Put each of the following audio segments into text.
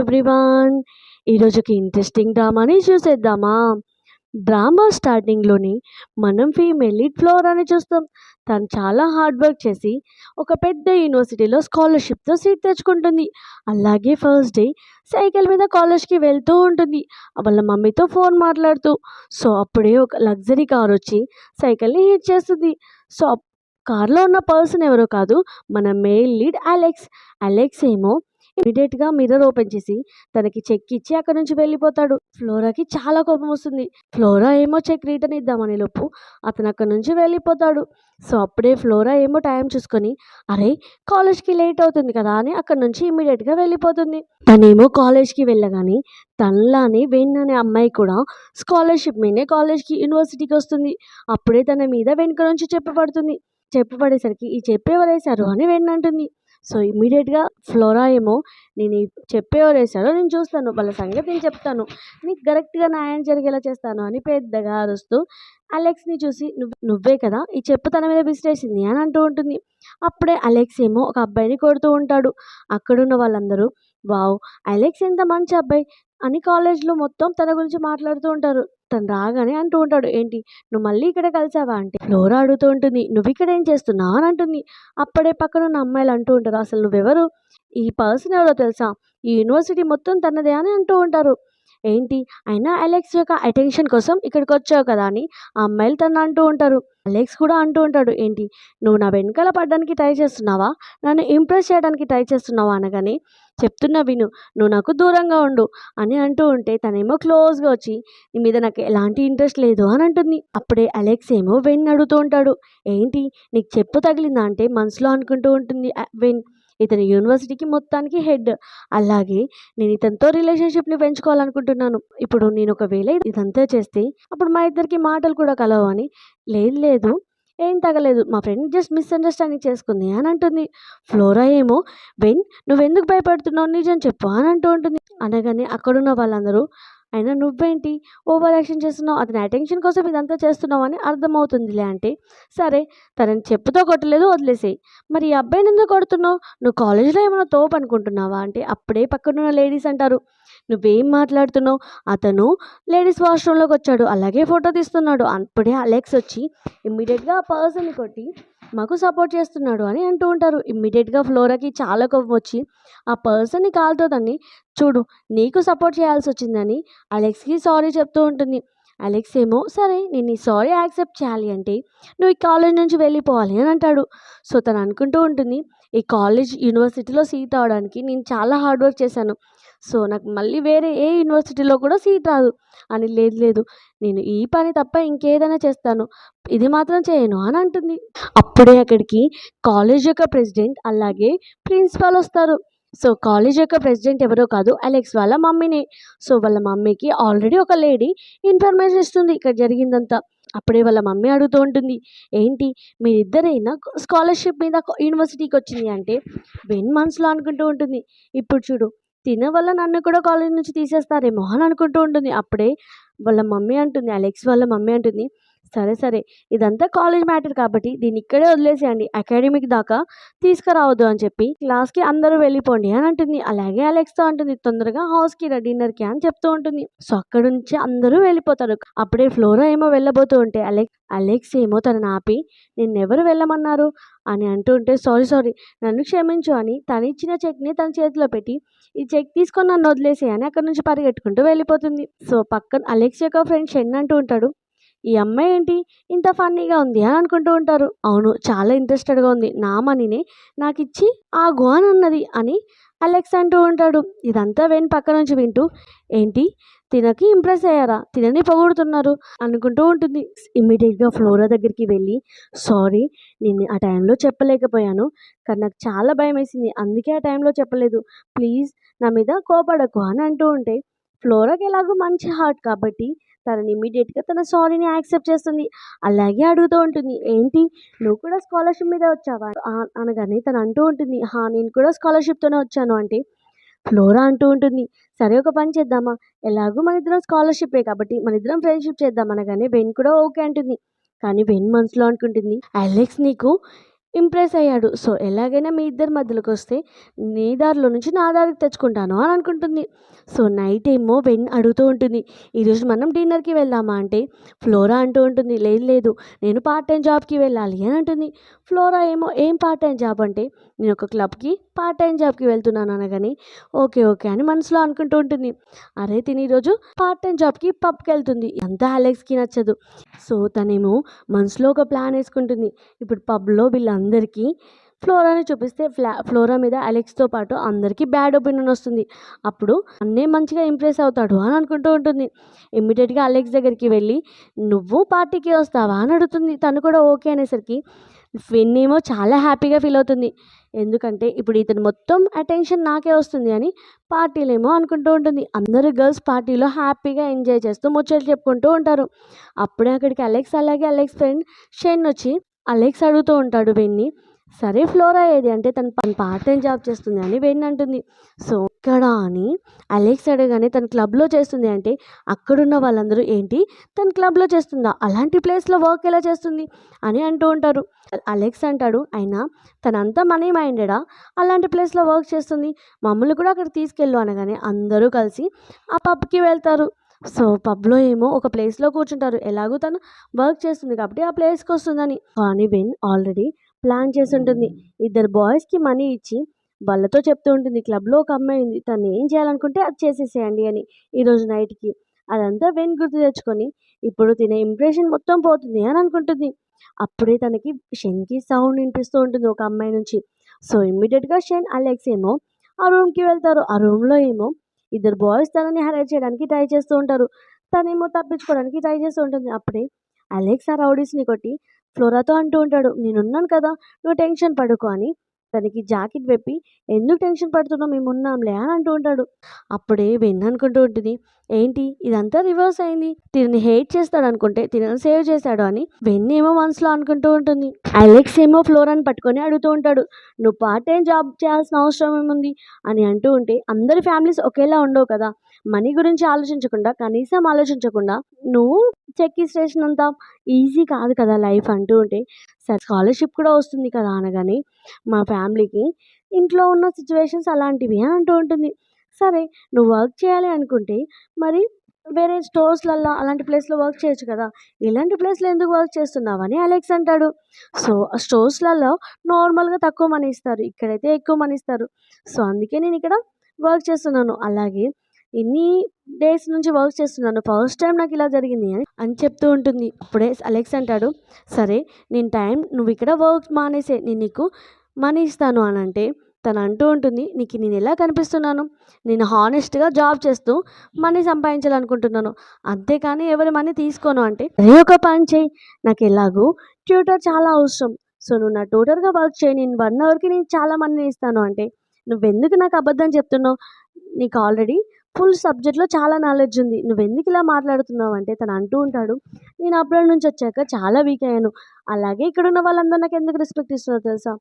Everyone. ఈరోజుకి interesting డ్రామాని చూసేద్దామా? Drama స్టార్టింగ్‌లోని మనం female lead ఫ్లోరాని చూస్తాం. తను చాలా హార్డ్ వర్క్ చేసి ఒక పెద్ద యూనివర్సిటీలో స్కాలర్‌షిప్‌తో సీట్ తెచ్చుకుంటుంది. అలాగే ఫస్ట్ డే సైకిల్ మీద కాలేజ్‌కి వెళ్తూ ఉంటుంది. వాళ్ళ మమ్మీతో ఫోన్ మాట్లాడుతూ. అప్పుడే ఒక లగ్జరీ కార్ వచ్చి సైకిల్‌ని హిట్ చేస్తుంది. సో, కార్‌లో ఉన్న పర్సన్ ఎవరో కాదు, మన మేల్ లీడ్ అలెక్స్. అలెక్స్ ఏమో ఇమ్మీడియేట్‌గా మిర్రర్ ఓపెన్ చేసి తనకి చెక్ ఇచ్చి అక్కడి నుంచి వెళ్ళిపోతాడు. ఫ్లోరాకి చాలా కోపం వస్తుంది. ఫ్లోరా ఏమో చెక్ రిటర్న్ ఇద్దామనే లోపు అతను అక్కడి నుంచి వెళ్ళిపోతాడు. అప్పుడే ఫ్లోరా ఏమో టైం చూసుకొని, అరే కాలేజ్‌కి లేట్ అవుతుంది కదా అని అక్కడి నుంచి ఇమ్మీడియేట్‌గా వెళ్ళిపోతుంది. తనేమో కాలేజ్‌కి వెళ్ళగానే తనలానే వెన్ అనే అమ్మాయి కూడా స్కాలర్‌షిప్ మీదనే కాలేజ్‌కి యూనివర్సిటీకి వస్తుంది. అప్పుడే తన మీద వెనుక నుంచి చెప్పు పడుతుంది. చెప్పు పడేసరికి ఈ చెప్పు ఎవరేశారు అని వెన్ అంటుంది. ఇమ్మీడియేట్‌గా ఫ్లోరా ఏమో నేను ఈ చెప్పు ఎవరేశారో నేను చూస్తాను. వాళ్ళ సంగతి నేను చెప్తాను. నీకు కరెక్ట్‌గా న్యాయం జరిగేలా చేస్తాను అని పెద్దగా అరుస్తూ అలెక్స్‌ని చూసి నువ్వే కదా ఈ చెప్పు తన మీద విసిరేసింది అని అంటూ ఉంటుంది. అప్పుడే అలెక్స్ ఏమో ఒక అబ్బాయిని కొడుతూ ఉంటాడు. అక్కడున్న వాళ్ళందరూ వావ్! అలెక్స్ ఎంత మంచి అబ్బాయి అని కాలేజ్‌లో మొత్తం తన గురించి మాట్లాడుతూ ఉంటారు. తను రాగానే అంటూ ఉంటాడు, ఏంటి నువ్వు మళ్ళీ ఇక్కడ కలిసావా అంటే ఫ్లోరా అడుగుతూ ఉంటుంది, నువ్విక్కడ ఏం చేస్తున్నావు అని అంటుంది. అప్పుడే పక్కనున్న అమ్మాయిలు అంటూ ఉంటారు, అసలు నువ్వెవరు? ఈ పర్సన్ ఎవరో తెలుసా? ఈ యూనివర్సిటీ మొత్తం తనదే అని అంటూ ఉంటారు. ఏంటి అయినా అలెక్స్ యొక్క అటెన్షన్ కోసం ఇక్కడికి వచ్చావు కదా అని ఆ అమ్మాయిలు తను అంటూ ఉంటారు. అలెక్స్ కూడా అంటూ ఉంటాడు, ఏంటి నువ్వు నా వెనకాల పడడానికి ట్రై చేస్తున్నావా? నన్ను ఇంప్రెస్ చేయడానికి ట్రై చేస్తున్నావా అనగానే చెప్తున్నా విను, నువ్వు నాకు దూరంగా ఉండు అని అంటూ ఉంటే తనేమో క్లోజ్గా వచ్చి నీ మీద నాకు ఎలాంటి ఇంట్రెస్ట్ లేదు అని అంటుంది. అప్పుడే అలెక్స్ ఏమో వెన్ అడుగుతూ ఉంటాడు, ఏంటి నీకు చెప్పు తగిలిందా అంటే మనసులో అనుకుంటూ ఉంటుంది వెన్. ఇతను యూనివర్సిటీకి మొత్తానికి హెడ్. అలాగే నేను ఇతనితో రిలేషన్షిప్ని పెంచుకోవాలనుకుంటున్నాను. ఇప్పుడు నేను ఒకవేళ ఇదంతా చేస్తే అప్పుడు మా ఇద్దరికి మాటలు కూడా కలవు అని. లేదు లేదు, ఏం తగలేదు, మా ఫ్రెండ్ జస్ట్ మిస్అండర్స్టాండింగ్ చేసుకుంది అని అంటుంది. ఫ్లోరా ఏమో వెన్ నువ్వెందుకు భయపడుతున్నావు, నిజం చెప్పు అని అంటూ ఉంటుంది. అనగానే అక్కడున్న వాళ్ళందరూ అయినా నువ్వేంటి ఓవర్ యాక్షన్ చేస్తున్నావు, అతని అటెన్షన్ కోసం ఇదంతా చేస్తున్నావు అని అర్థమవుతుందిలే అంటే, సరే తనని చెప్పుతో కొట్టలేదు వదిలేసేయి, మరి ఈ అబ్బాయిని ఎందుకు కొడుతున్నావు, నువ్వు కాలేజీలో ఏమైనా తోపు అనుకుంటున్నావా అంటే అప్పుడే పక్కనున్న లేడీస్ అంటారు, నువ్వేం మాట్లాడుతున్నావు, అతను లేడీస్ వాష్రూమ్లోకి వచ్చాడు అలాగే ఫోటో తీస్తున్నాడు. అప్పుడే అలెక్స్ వచ్చి ఇమ్మీడియట్గా ఆ పర్సన్ని కొట్టి మాకు సపోర్ట్ చేస్తున్నాడు అని అంటూ ఉంటారు. ఇమ్మీడియట్గా ఫ్లోరాకి చాలా కోపం వచ్చి ఆ పర్సన్ని కాలుతో తన్ని, చూడు నీకు సపోర్ట్ చేయాల్సి వచ్చిందని అలెక్స్కి సారీ చెప్తూ ఉంటుంది. అలెక్స్ ఏమో సరే నేను ఈ సారీ యాక్సెప్ట్ చేయాలి అంటే నువ్వు ఈ కాలేజ్ నుంచి వెళ్ళిపోవాలి అని అంటాడు. తను అనుకుంటూ ఉంటుంది, ఈ కాలేజ్ యూనివర్సిటీలో సీట్ అవడానికి నేను చాలా హార్డ్ వర్క్ చేశాను. నాకు మళ్ళీ వేరే ఏ యూనివర్సిటీలో కూడా సీట్ రాదు అని. లేదు లేదు, నేను ఈ పని తప్ప ఇంకేదైనా చేస్తాను, ఇది మాత్రం చేయను అని అంటుంది. అప్పుడే అక్కడికి కాలేజ్ యొక్క ప్రెసిడెంట్ అలాగే ప్రిన్సిపాల్ వస్తారు. కాలేజ్ యొక్క ప్రెసిడెంట్ ఎవరో కాదు, అలెక్స్ వాళ్ళ మమ్మీనే. వాళ్ళ మమ్మీకి ఆల్రెడీ ఒక లేడీ ఇన్ఫర్మేషన్ ఇస్తుంది ఇక్కడ జరిగిందంతా. అప్పుడే వాళ్ళ మమ్మీ అడుగుతూ ఉంటుంది, ఏంటి మీరిద్దరైనా స్కాలర్షిప్ మీద యూనివర్సిటీకి వచ్చింది అంటే వెన్ మనసులో అనుకుంటూ ఉంటుంది, ఇప్పుడు చూడు తిన వల్ల నన్ను కూడా కాలేజ్ నుంచి తీసేస్తారేమో అని అనుకుంటూ ఉంటుంది. అప్పుడే వాళ్ళ మమ్మీ అంటుంది, అలెక్స్ వాళ్ళ మమ్మీ అంటుంది, సరే సరే ఇదంతా కాలేజ్ మ్యాటర్ కాబట్టి దీన్ని ఇక్కడే వదిలేసేయండి, అకాడమిక్ దాకా తీసుకురావద్దు అని చెప్పి క్లాస్కి అందరూ వెళ్ళిపోండి అని అంటుంది. అలాగే అలెక్స్తో అంటుంది, తొందరగా హౌస్కి రా డిన్నర్కి అని చెప్తూ ఉంటుంది. అక్కడ నుంచి అందరూ వెళ్ళిపోతారు. అప్పుడే ఫ్లోరా ఏమో వెళ్ళబోతూ ఉంటే అలెక్స్ ఏమో తనని ఆపి నిన్నెవరు వెళ్ళమన్నారు అని అంటూ ఉంటే, సారీ సారీ నన్ను క్షమించు అని తను ఇచ్చిన చెక్ని తన చేతిలో పెట్టి ఈ చెక్ తీసుకొని నన్ను వదిలేసేయి అని అక్కడ నుంచి పరిగెట్టుకుంటూ వెళ్ళిపోతుంది. పక్కన అలెక్స్ యొక్క ఫ్రెండ్ షెన్ అంటూ ఉంటాడు, ఈ అమ్మాయి ఏంటి ఇంత ఫన్నీగా ఉంది అని అనుకుంటూ ఉంటారు. అవును చాలా ఇంట్రెస్టెడ్గా ఉంది, నా మనీనే నాకు ఇచ్చి ఆగు అని అన్నది అని అలెక్స్ అంటూ ఉంటాడు. ఇదంతా వెన్ పక్క నుంచి వింటూ, ఏంటి తినకి ఇంప్రెస్ అయ్యారా, తినని పొగుడుతున్నారు అనుకుంటూ ఉంటుంది. ఇమ్మీడియట్గా ఫ్లోరా దగ్గరికి వెళ్ళి, సారీ నేను ఆ టైంలో చెప్పలేకపోయాను, కానీ నాకు చాలా భయం వేసింది అందుకే ఆ టైంలో చెప్పలేదు, ప్లీజ్ నా మీద కోపడకు అని అంటూ ఉంటే, ఫ్లోరాకి ఎలాగో మంచి హార్ట్ కాబట్టి తనని ఇమ్మీడియట్గా తన సారీని యాక్సెప్ట్ చేస్తుంది. అలాగే అడుగుతూ ఉంటుంది, ఏంటి నువ్వు కూడా స్కాలర్షిప్ మీద వచ్చావా అనగానే తను అంటూ ఉంటుంది, నేను కూడా స్కాలర్షిప్తోనే వచ్చాను అంటే ఫ్లోరా అంటూ ఉంటుంది, సరే ఒక పని చేద్దామా, ఎలాగో మన ఇద్దరం స్కాలర్షిప్పే కాబట్టి మన ఇద్దరం ఫ్రెండ్షిప్ చేద్దాం అనగానే వెన్ కూడా ఓకే అంటుంది. కానీ వెన్ మనసులో అనుకుంటుంది, అలెక్స్ నీకు ఇంప్రెస్ అయ్యాడు. సో, ఎలాగైనా మీ ఇద్దరి మధ్యలోకొస్తే నీ దారిలో నుంచి నా దారికి తెచ్చుకుంటాను అని అనుకుంటుంది. సో, నైట్ ఏమో వెన్ అడుగుతూ ఉంటుంది. ఈరోజు మనం డిన్నర్‌కి వెళ్దామా అంటే, ఫ్లోరా అంటూ ఉంటుంది. లేదు లేదు నేను పార్ట్ టైమ్ జాబ్‌కి వెళ్ళాలి అని అంటుంది. ఫ్లోరా ఏమో ఏం పార్ట్ టైమ్ జాబ్ అంటే, నేను ఒక క్లబ్‌కి పార్ట్ టైమ్ జాబ్‌కి వెళ్తున్నాను అనగానే, ఓకే ఓకే అని మనసులో అనుకుంటూ ఉంటుంది. అరే తిను ఈరోజు పార్ట్ టైమ్ జాబ్‌కి పబ్‌కెళ్తుంది. ఇదంతా అలెక్స్‌కి నచ్చదు. సో, తనేమో మనసులో ఒక ప్లాన్ ఏసుకుంటుంది. ఇప్పుడు పబ్‌లో వీళ్ళందరికీ ఫ్లోరాని చూపిస్తే ఫ్లోరా మీద అలెక్స్‌తో పాటు అందరికీ బ్యాడ్ ఒపీనియన్ వస్తుంది. అప్పుడు అన్నయ్య మంచిగా ఇంప్రెస్ అవుతాడు అని అనుకుంటూ ఉంటుంది. ఇమ్మీడియేట్‌గా అలెక్స్ దగ్గరికి వెళ్ళి, "నువ్వు పార్టీకి వస్తావా?" అని అడుగుతుంది. తను కూడా ఓకే అనేసరికి ఫెన్నేమో చాలా హ్యాపీగా ఫీల్ అవుతుంది. ఎందుకంటే ఇప్పుడు ఇతను మొత్తం అటెన్షన్ నాకే వస్తుంది అని పార్టీలేమో అనుకుంటూ ఉంటుంది. అందరూ గర్ల్స్ పార్టీలో హ్యాపీగా ఎంజాయ్ చేస్తూ ముచ్చట్లు చెప్పుకుంటూ ఉంటారు. అప్పుడే అక్కడికి అలెక్స్ అలాగే అలెక్స్ ఫ్రెండ్ షెన్ వచ్చి అలెక్స్ అడుగుతూ ఉంటాడు వెన్ని. సరే ఫ్లోరా ఏది అంటే తను పార్ట్ టైమ్ జాబ్ చేస్తుంది అని వెన్ అంటుంది. సో, ఇక్కడ అని అలెక్స్ అడగగానే తను క్లబ్‌లో చేస్తుంది అంటే అక్కడున్న వాళ్ళందరూ ఏంటి తను క్లబ్‌లో చేస్తుందా? అలాంటి ప్లేస్‌లో వర్క్ ఎలా చేస్తుంది? అని అంటూ ఉంటారు. అలెక్స్ అంటాడు, అయినా తనంతా మనీ మైండెడా? అలాంటి ప్లేస్‌లో వర్క్ చేస్తుంది. మమ్మల్ని కూడా అక్కడికి తీసుకెళ్ళు అనగానే అందరూ కలిసి ఆ పబ్‌కి వెళ్తారు. సో, పబ్‌లో ఏమో ఒక ప్లేస్‌లో కూర్చుంటారు. ఎలాగో తను వర్క్ చేస్తుంది కాబట్టి ఆ ప్లేస్‌కి వస్తుందని. కానీ వెన్ ఆల్రెడీ ప్లాన్ చేసి ఉంటుంది. ఇద్దరు బాయ్స్‌కి మనీ ఇచ్చి వాళ్ళతో చెప్తూ ఉంటుంది. క్లబ్‌లో ఒక అమ్మాయి ఉంది. తను ఏం చేయాలనుకుంటే అది చేసేసేయండి అని ఈరోజు నైట్‌కి. అదంతా వెన్ గుర్తు తెచ్చుకొని ఇప్పుడు తినే ఇంప్రెషన్ మొత్తం పోతుంది అని అనుకుంటుంది. అప్పుడే తనకి షెన్‌కి సౌండ్ వినిపిస్తూ ఉంటుంది ఒక అమ్మాయి నుంచి. సో, ఇమ్మీడియేట్‌గా షెన్, అలెక్స్ ఏమో ఆ రూమ్‌కి వెళ్తారు. ఆ రూమ్‌లో ఏమో ఇద్దరు బాయ్స్ తనని హరాస్ చేయడానికి ట్రై చేస్తూ ఉంటారు. తనేమో తప్పించుకోవడానికి ట్రై చేస్తూ ఉంటుంది. అప్పుడే అలెక్స్ ఆ రౌడీస్‌ని కొట్టి ఫ్లోరాతో అంటూ ఉంటాడు, "నేనున్నాను కదా! నువ్వు టెన్షన్ పడకు" అని తనకి జాకెట్ విప్పి, "ఎందుకు టెన్షన్ పడుతున్నావు? మేమున్నాంలే" అని అంటూ ఉంటాడు. అప్పుడే వెన్ అనుకుంటూ ఉంటుంది, ఏంటి ఇదంతా రివర్స్ అయింది. తినని హేట్ చేస్తాడనుకుంటే తినని సేవ్ చేశాడు అని వెన్ ఏమో మనసులో అనుకుంటూ ఉంటుంది. అలెక్స్ ఏమో ఫ్లోరాని పట్టుకొని అడుగుతూ ఉంటాడు, "నువ్వు పార్ట్ టైమ్ జాబ్ చేయాల్సిన అవసరం ఏముంది?" అని అంటూ ఉంటే, అందరి ఫ్యామిలీస్ ఒకేలా ఉండవు కదా! మనీ గురించి ఆలోచించకుండా, కనీసం ఆలోచించకుండా నువ్వు చెక్కిసిరేసినంత ఈజీ కాదు కదా లైఫ్ అంటూ ఉంటే, సరే స్కాలర్‌షిప్ కూడా వస్తుంది కదా అనగానే, మా ఫ్యామిలీకి ఇంట్లో ఉన్న సిట్యుయేషన్స్ అలాంటివి అని అంటూ ఉంటుంది. సరే నువ్వు వర్క్ చేయాలి అనుకుంటే మరి వేరే స్టోర్స్‌లల్ల అలాంటి ప్లేస్‌లో వర్క్ చేయొచ్చు కదా! ఇలాంటి ప్లేస్‌లో ఎందుకు వర్క్ చేస్తున్నావు అని అలెక్స్ అంటాడు. సో, స్టోర్స్‌లలో నార్మల్‌గా తక్కువ మనీ ఇస్తారు. ఇక్కడైతే ఎక్కువ మనీ ఇస్తారు. సో, అందుకే నేనిక్కడ వర్క్ చేస్తున్నాను. అలాగే ఇన్ని డేస్ నుంచి వర్క్ చేస్తున్నాను. ఫస్ట్ టైమ్ నాకిలా జరిగింది అని చెప్తూ ఉంటుంది. అప్పుడే అలెక్స్ అంటాడు, "సరే నువ్విక్కడ వర్క్ మానేసేయి. నేను నీకు మనీ ఇస్తాను" అనంటే తను అంటూ ఉంటుంది, "నీకు నేనెలా కనిపిస్తున్నాను? నేను హానెస్ట్‌గా జాబ్ చేస్తూ మనీ సంపాదించాలనుకుంటున్నాను. అంతేకానీ ఎవరి మనీ తీసుకోను" అంటే, "సరే ఒక పని చెయ్యి. నాకెలాగో ట్యూటర్ చాలా అవసరం. సో, నువ్వు నా ట్యూటర్‌గా వర్క్ చెయ్యి. నేను 1 అవర్‌కి నేను చాలా మనీ ఇస్తాను" అంటే, "నువ్వెందుకు నాకు అబద్ధం చెప్తున్నావు? నీకు ఆల్రెడీ ఫుల్ సబ్జెక్ట్‌లో చాలా నాలెడ్జ్ ఉంది. నువ్వెందుకు ఇలా మాట్లాడుతున్నావు" అంటే తను అంటూ ఉంటాడు, "నేను అబ్రాడ్ నుంచి వచ్చాక చాలా వీక్ అయ్యాను. అలాగే ఇక్కడున్న వాళ్ళందరూ నాకెందుకు రెస్పెక్ట్ ఇస్తున్నారో తెలుసా?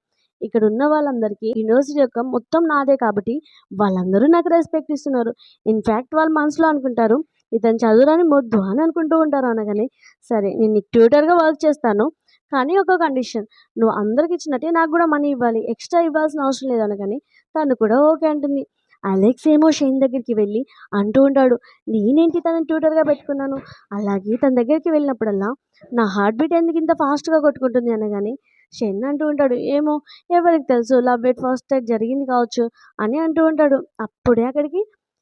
ఇక్కడున్న వాళ్ళందరికీ యూనివర్సిటీ యొక్క మొత్తం నాదే కాబట్టి వాళ్ళందరూ నాకు రెస్పెక్ట్ ఇస్తున్నారు. ఇన్‌ఫాక్ట్ వాళ్ళు మనసులో అనుకుంటారు, ఇతను చదువురాని మొద్దు అని అనుకుంటూ ఉంటారు" అనగానే, "సరే నేను నీకు ట్యూటర్‌గా వర్క్ చేస్తాను. కానీ ఒక కండిషన్. నువ్వు అందరికి ఇచ్చినట్టే నాకు కూడా మనీ ఇవ్వాలి. ఎక్స్‌ట్రా ఇవ్వాల్సిన అవసరం లేదు" అనగానే తను కూడా ఓకే అంటుంది. అలెక్స్ ఏమో షైన్ దగ్గరికి వెళ్ళి అంటూ ఉంటాడు, "నేనేంటి తనని ట్యూటర్‌గా పెట్టుకున్నాను. అలాగే తన దగ్గరికి వెళ్ళినప్పుడల్లా నా హార్ట్ బీట్ ఎందుకు ఇంత ఫాస్ట్‌గా కొట్టుకుంటుంది" అనగానే షైన్ అంటూ ఉంటాడు, "ఏమో ఎవరికి తెలుసు లవ్ ఎట్ ఫస్ట్ సైట్ జరిగింది కావచ్చు" అని అంటూ ఉంటాడు. అప్పుడే అక్కడికి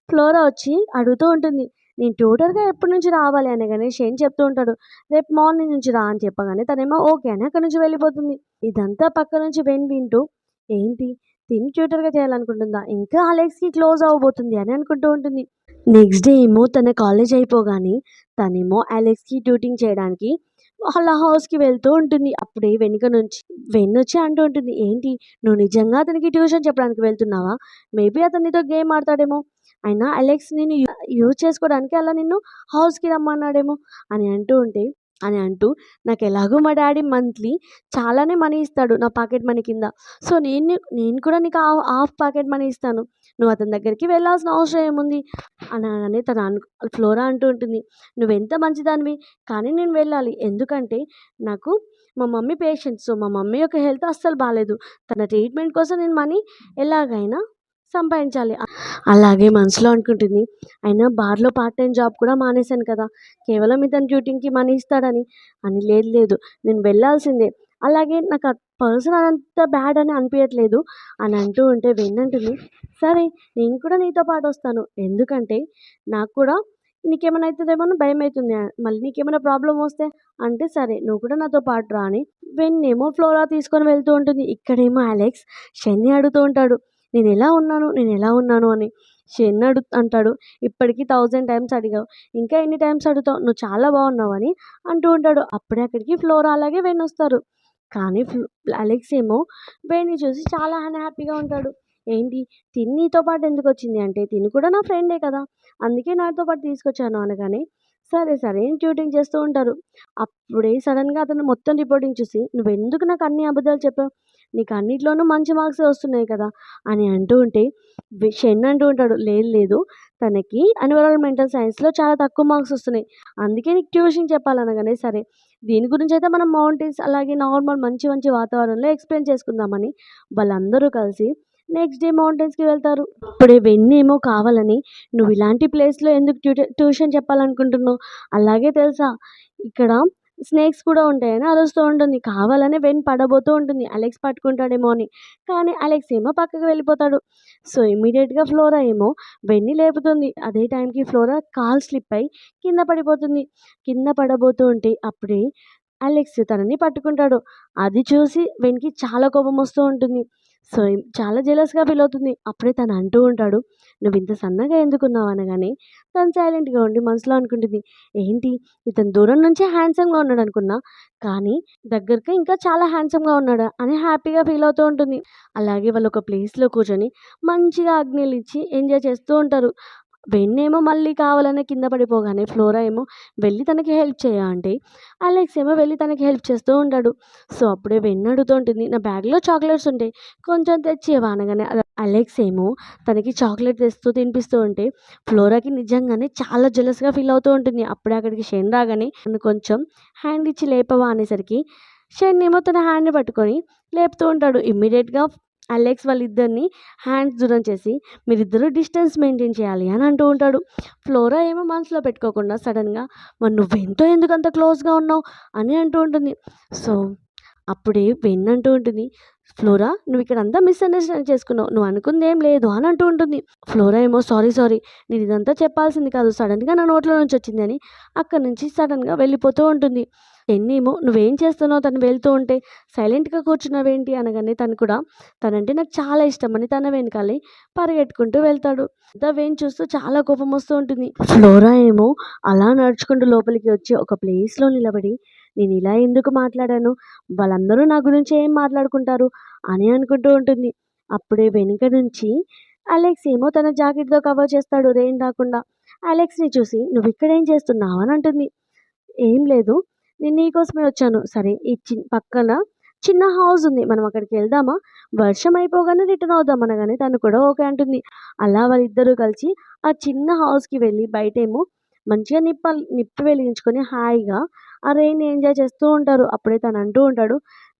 ఫ్లోరా వచ్చి అడుగుతూ ఉంటుంది, "నేను ట్యూటర్‌గా ఎప్పటి నుంచి రావాలి" అనగానే షైన్ చెప్తూ ఉంటాడు, "రేపు మార్నింగ్ నుంచి రా" అని చెప్పగానే తనేమో ఓకే అని అక్కడి నుంచి వెళ్ళిపోతుంది. ఇదంతా పక్క నుంచి వింటూ, ఏంటి తిని ట్యూటర్‌గా చేయాలనుకుంటుందా? ఇంకా అలెక్స్‌కి క్లోజ్ అవ్వబోతుంది అని అనుకుంటూ ఉంటుంది. నెక్స్ట్ డే ఏమో తన కాలేజ్ అయిపోగానే తనేమో అలెక్స్‌కి ట్యూటింగ్ చేయడానికి వాళ్ళ హౌస్‌కి వెళ్తూ ఉంటుంది. అప్పుడే వెనుక నుంచి వెన్నొచ్చి అంటూ ఉంటుంది, "ఏంటి నువ్వు నిజంగా అతనికి ట్యూషన్ చెప్పడానికి వెళ్తున్నావా? మేబీ అతను నీతో గేమ్ ఆడతాడేమో. అయినా అలెక్స్ నిన్ను యూజ్ చేసుకోవడానికి అలా నిన్ను హౌస్‌కి రమ్మన్నాడేమో" అని అంటూ ఉంటే అని అంటూ నాకు ఎలాగో మా డాడీ మంత్లీ చాలానే మనీ ఇస్తాడు నా పాకెట్ మనీ కింద. సో నేను కూడా నీకు హాఫ్ పాకెట్ మనీ ఇస్తాను. నువ్వు అతని దగ్గరికి వెళ్ళాల్సిన అవసరం ఏముంది అనగానే ఫ్లోరా అంటూ ఉంటుంది, నువ్వెంత మంచిదానివి, కానీ నేను వెళ్ళాలి. ఎందుకంటే నాకు మా మమ్మీ పేషెంట్. సో మా మమ్మీ యొక్క హెల్త్ అస్సలు బాలేదు. తన ట్రీట్మెంట్ కోసం నేను మనీ ఎలాగైనా సంపాదించాలి. అలాగే మనసులో అనుకుంటుంది, అయినా బార్లో పార్ట్ టైం జాబ్ కూడా మానేశాను కదా, కేవలం ఇతను ట్యూటింగ్కి మనీ ఇస్తాడని. లేదు లేదు, నేను వెళ్ళాల్సిందే. అలాగే నాకు ఆ పర్సన్ అంత బ్యాడ్ అని అనిపించట్లేదు అని అంటూ ఉంటే వెన్నంటుంది, సరే నేను కూడా నీతో పాటు వస్తాను. ఎందుకంటే నాకు కూడా నీకేమైనా అవుతుందేమో అని భయం అవుతుంది. మళ్ళీ నీకేమైనా ప్రాబ్లం వస్తే అంటే సరే నువ్వు కూడా నాతో పాటు రా అని వెన్నేమో ఫ్లోరా తీసుకొని వెళ్తూ ఉంటుంది. ఇక్కడేమో అలెక్స్ షెన్ని అడుగుతూ ఉంటాడు, నేను ఎలా ఉన్నాను, నేను ఎలా ఉన్నాను అని. షెన్ అంటాడు, ఇప్పటికి 1000 టైమ్స్ అడిగావు, ఇంకా ఎన్ని టైమ్స్ అడుగుతావు, నువ్వు చాలా బాగున్నావు అని అంటూ ఉంటాడు. అప్పుడే అక్కడికి ఫ్లోరా అలాగే వెన్ వస్తారు. కానీ అలెక్స్ ఏమో వెన్ని చూసి చాలా హ్యాపీగా ఉంటాడు. ఏంటి, తిని నీతో పాటు ఎందుకు వచ్చింది అంటే, తిని కూడా నా ఫ్రెండే కదా, అందుకే నాతో పాటు తీసుకొచ్చాను అనగానే సరే సరే అని ట్యూటింగ్ చేస్తూ ఉంటారు. అప్పుడే సడన్గా అతను మొత్తం రిపోర్టింగ్ చూసి, నువ్వెందుకు నాకు అన్ని అబద్ధాలు చెప్పావు, నీకు అన్నిట్లోనూ మంచి మార్క్సే వస్తున్నాయి కదా అని అంటూ ఉంటే షెన్ అంటూ ఉంటాడు, లేదు లేదు, తనకి ఎన్విరాన్మెంటల్ సైన్స్లో చాలా తక్కువ మార్క్స్ వస్తున్నాయి, అందుకే నీకు ట్యూషన్ చెప్పాలనగానే సరే దీని గురించి అయితే మనం మౌంటైన్స్ అలాగే నార్మల్ మంచి మంచి వాతావరణంలో ఎక్స్ప్లెయిన్ చేసుకుందామని వాళ్ళందరూ కలిసి నెక్స్ట్ డే మౌంటైన్స్కి వెళ్తారు. ఇప్పుడే వెన్నేమో కావాలని, నువ్వు ఇలాంటి ప్లేస్లో ఎందుకు ట్యూషన్ చెప్పాలనుకుంటున్నావు, అలాగే తెలుసా ఇక్కడ స్నేక్స్ కూడా ఉంటాయని అరుస్తూ ఉంటుంది. కావాలనే వెన్ పడబోతూ ఉంటుంది, అలెక్స్ పట్టుకుంటాడేమో అని. కానీ అలెక్స్ ఏమో పక్కకు వెళ్ళిపోతాడు. సో ఇమీడియట్గా ఫ్లోరా ఏమో వెన్ని లేపుతుంది. అదే టైంకి ఫ్లోరా కాల్ స్లిప్ అయి కింద పడిపోతుంది. కింద పడబోతూ ఉంటే అప్పుడే అలెక్స్ తనని పట్టుకుంటాడు. అది చూసి వెన్కి చాలా కోపం వస్తూ ఉంటుంది. సో చాలా జెలస్గా ఫీల్ అవుతుంది. అప్పుడే తను అంటూ ఉంటాడు, నువ్వు ఇంత సన్నగా ఎందుకున్నావు అనగానే తను సైలెంట్గా ఉండి మనసులో అనుకుంటుంది, ఏంటి ఇతను దూరం నుంచే హ్యాండ్సమ్గా ఉన్నాడు అనుకున్నా, కానీ దగ్గరికి ఇంకా చాలా హ్యాండ్సమ్గా ఉన్నాడా అని హ్యాపీగా ఫీల్ అవుతూ ఉంటుంది. అలాగే వాళ్ళు ఒక ప్లేస్లో కూర్చొని మంచిగా ఆజ్ఞలు ఇచ్చి ఎంజాయ్ చేస్తూ ఉంటారు. వెన్నేమో మళ్ళీ కావాలనే కింద పడిపోగానే ఫ్లోరా ఏమో వెళ్ళి తనకి హెల్ప్ అంటే అలెక్స్ ఏమో వెళ్ళి తనకి హెల్ప్ చేస్తూ ఉంటాడు. సో అప్పుడే వెన్ అడుగుతూ ఉంటుంది, నా బ్యాగ్లో చాక్లెట్స్ ఉంటాయి, కొంచెం తెచ్చేవా అనగానే అలెక్స్ ఏమో తనకి చాక్లెట్ తెస్తూ తినిపిస్తూ ఉంటే ఫ్లోరాకి నిజంగానే చాలా జెలస్గా ఫీల్ అవుతూ ఉంటుంది. అప్పుడే అక్కడికి షెన్ రాగానే నన్ను కొంచెం హ్యాండ్ ఇచ్చి లేపవా అనేసరికి షెన్ ఏమో తన హ్యాండ్ని పట్టుకొని లేపుతూ ఉంటాడు. ఇమ్మీడియట్గా అలెక్స్ వాళ్ళిద్దరిని హ్యాండ్స్ దూరం చేసి మీరిద్దరూ డిస్టెన్స్ మెయింటైన్ చేయాలి అని అంటూ ఉంటాడు. ఫ్లోరా ఏమో మనసులో పెట్టుకోకుండా సడన్గా మరి నువ్వెంతో ఎందుకు అంత క్లోజ్గా ఉన్నావు అని అంటూ ఉంటుంది. సో అప్పుడే వెన్ అంటూ ఉంటుంది, ఫ్లోరా నువ్వు ఇక్కడ అంతా మిస్అండర్స్టాండ్ చేసుకున్నావు, నువ్వు అనుకుంది ఏం లేదు అని అంటూ ఉంటుంది. ఫ్లోరా ఏమో సారీ సారీ, నేను ఇదంతా చెప్పాల్సింది కాదు, సడన్గా నా నోట్లో నుంచి వచ్చింది అని అక్కడి నుంచి సడన్గా వెళ్ళిపోతూ ఉంటుంది. ఎన్నేమో నువ్వేం చేస్తున్నావు, తను వెళ్తూ ఉంటే సైలెంట్గా కూర్చున్నావేంటి అనగానే తను కూడా తనంటే నాకు చాలా ఇష్టం అని తన వెనకాలే పరిగెట్టుకుంటూ వెళ్తాడు. అంతా వెన్ చూస్తూ చాలా కోపం వస్తూ ఉంటుంది. ఫ్లోరా ఏమో అలా నడుచుకుంటూ లోపలికి వచ్చి ఒక ప్లేస్లో నిలబడి, నేను ఇలా ఎందుకు మాట్లాడాను, వాళ్ళందరూ నా గురించి ఏం మాట్లాడుకుంటారు అని అనుకుంటూ ఉంటుంది. అప్పుడే వెనుక నుంచి అలెక్స్ ఏమో తన జాకెట్తో కవర్ చేస్తాడు రెయిన్ రాకుండా. అలెక్స్ని చూసి నువ్వు ఇక్కడ ఏం చేస్తున్నావు అని అంటుంది. ఏం లేదు, నేను నీకోసమే వచ్చాను. సరే ఈ పక్కన చిన్న హౌస్ ఉంది, మనం అక్కడికి వెళ్దామా, వర్షం అయిపోగానే రిటర్న్ అవుదాం అనగానే తను కూడా ఓకే అంటుంది. అలా వాళ్ళిద్దరూ కలిసి ఆ చిన్న హౌస్కి వెళ్ళి బయటేమో మంచిగా నిప్పు వెలిగించుకొని హాయిగా ఆ రెయిన్ని ఎంజాయ్ చేస్తూ ఉంటారు. అప్పుడే తను అంటూ ఉంటాడు,